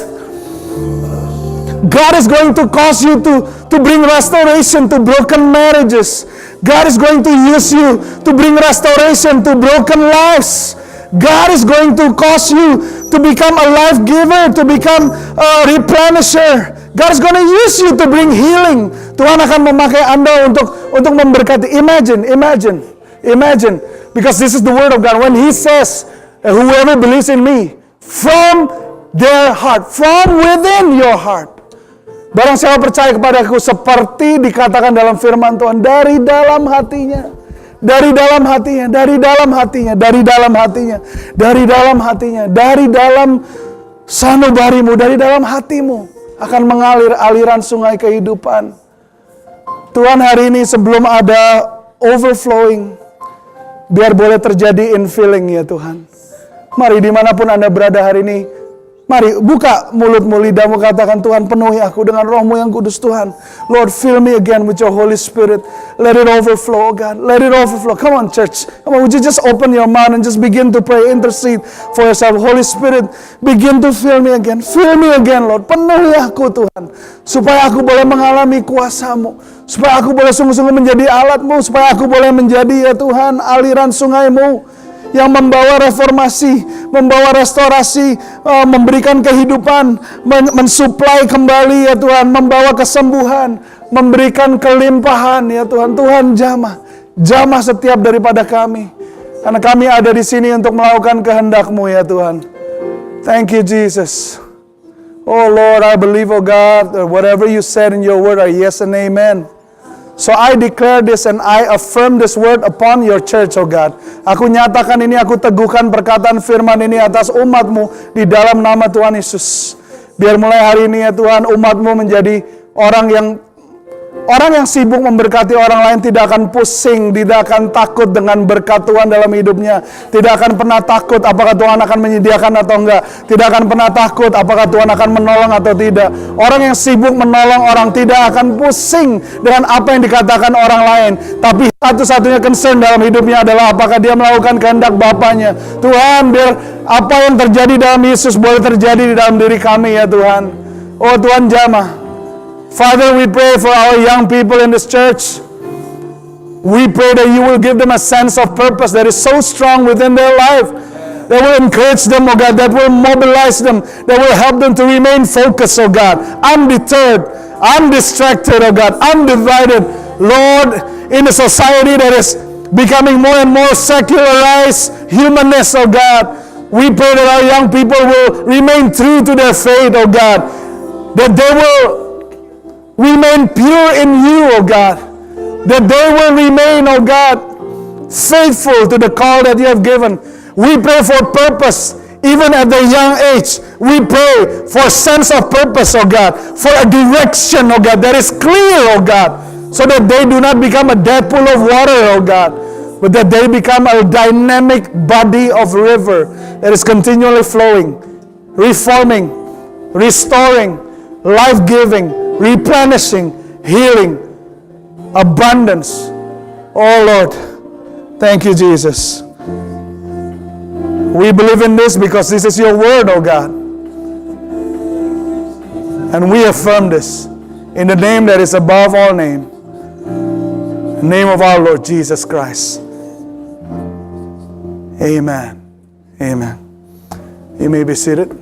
God is going to cause you to bring restoration to broken marriages. God is going to use you to bring restoration to broken lives. God is going to cause you to become a life giver, to become a replenisher. God is going to use you to bring healing. Tuhan akan memakai Anda untuk memberkati. Imagine. Because this is the word of God. When He says, whoever believes in me, from their heart, from within your heart. Barang siapa percaya kepadaku, seperti dikatakan dalam firman Tuhan, dari dalam hatinya. Dari dalam hatinya, dari dalam hatinya, dari dalam hatinya, dari dalam hatinya, dari dalam sanubarimu, dari dalam hatimu akan mengalir aliran sungai kehidupan. Tuhan, hari ini sebelum ada overflowing, biar boleh terjadi infilling ya Tuhan. Mari dimanapun Anda berada hari ini, mari buka mulutmu, lidahmu, katakan, Tuhan penuhi aku dengan rohmu yang kudus Tuhan. Lord, fill me again with your Holy Spirit. Let it overflow, God. Let it overflow. Come on, church. Come on, would you just open your mouth and just begin to pray, intercede for yourself. Holy Spirit, begin to fill me again. Fill me again, Lord. Penuhi aku, Tuhan. Supaya aku boleh mengalami kuasa-Mu. Supaya aku boleh sungguh-sungguh menjadi alat-Mu. Supaya aku boleh menjadi, ya Tuhan, aliran sungai-Mu yang membawa reformasi, membawa restorasi, memberikan kehidupan, mensuplai kembali, ya Tuhan, membawa kesembuhan, memberikan kelimpahan, ya Tuhan. Tuhan jamah setiap daripada kami, karena kami ada di sini untuk melakukan kehendak-Mu, ya Tuhan. Thank you, Jesus. Oh Lord, I believe, oh God, that whatever you said in your word are yes and amen. So I declare this and I affirm this word upon your church, oh God. Aku nyatakan ini, aku teguhkan perkataan firman ini atas umat-Mu di dalam nama Tuhan Yesus. Biar mulai hari ini, ya Tuhan, umat-Mu menjadi orang yang sibuk memberkati orang lain, tidak akan pusing, tidak akan takut dengan berkat Tuhan dalam hidupnya. Tidak akan pernah takut apakah Tuhan akan menyediakan atau enggak. Tidak akan pernah takut apakah Tuhan akan menolong atau tidak. Orang yang sibuk menolong orang tidak akan pusing dengan apa yang dikatakan orang lain. Tapi satu-satunya concern dalam hidupnya adalah apakah dia melakukan kehendak Bapaknya. Tuhan, biar apa yang terjadi dalam Yesus boleh terjadi di dalam diri kami, ya Tuhan. Oh Tuhan, jamah. Father, we pray for our young people in this church. We pray that you will give them a sense of purpose that is so strong within their life. That will encourage them, oh God. That will mobilize them. That will help them to remain focused, oh God. Undeterred, undistracted, oh God. Undivided. Lord, in a society that is becoming more and more secularized, humanist, oh God. We pray that our young people will remain true to their faith, oh God. That they will remain pure in you, oh God. That they will remain, oh God, faithful to the call that you have given. We pray for purpose, even at the young age. We pray for sense of purpose, oh God. For a direction, oh God, that is clear, oh God. So that they do not become a dead pool of water, oh God. But that they become a dynamic body of river that is continually flowing, reforming, restoring, life-giving, replenishing, healing, abundance. Oh Lord, thank you, Jesus. We believe in this because this is your word, oh God. And we affirm this in the name that is above all name, the name of our Lord Jesus Christ. Amen. Amen. You may be seated.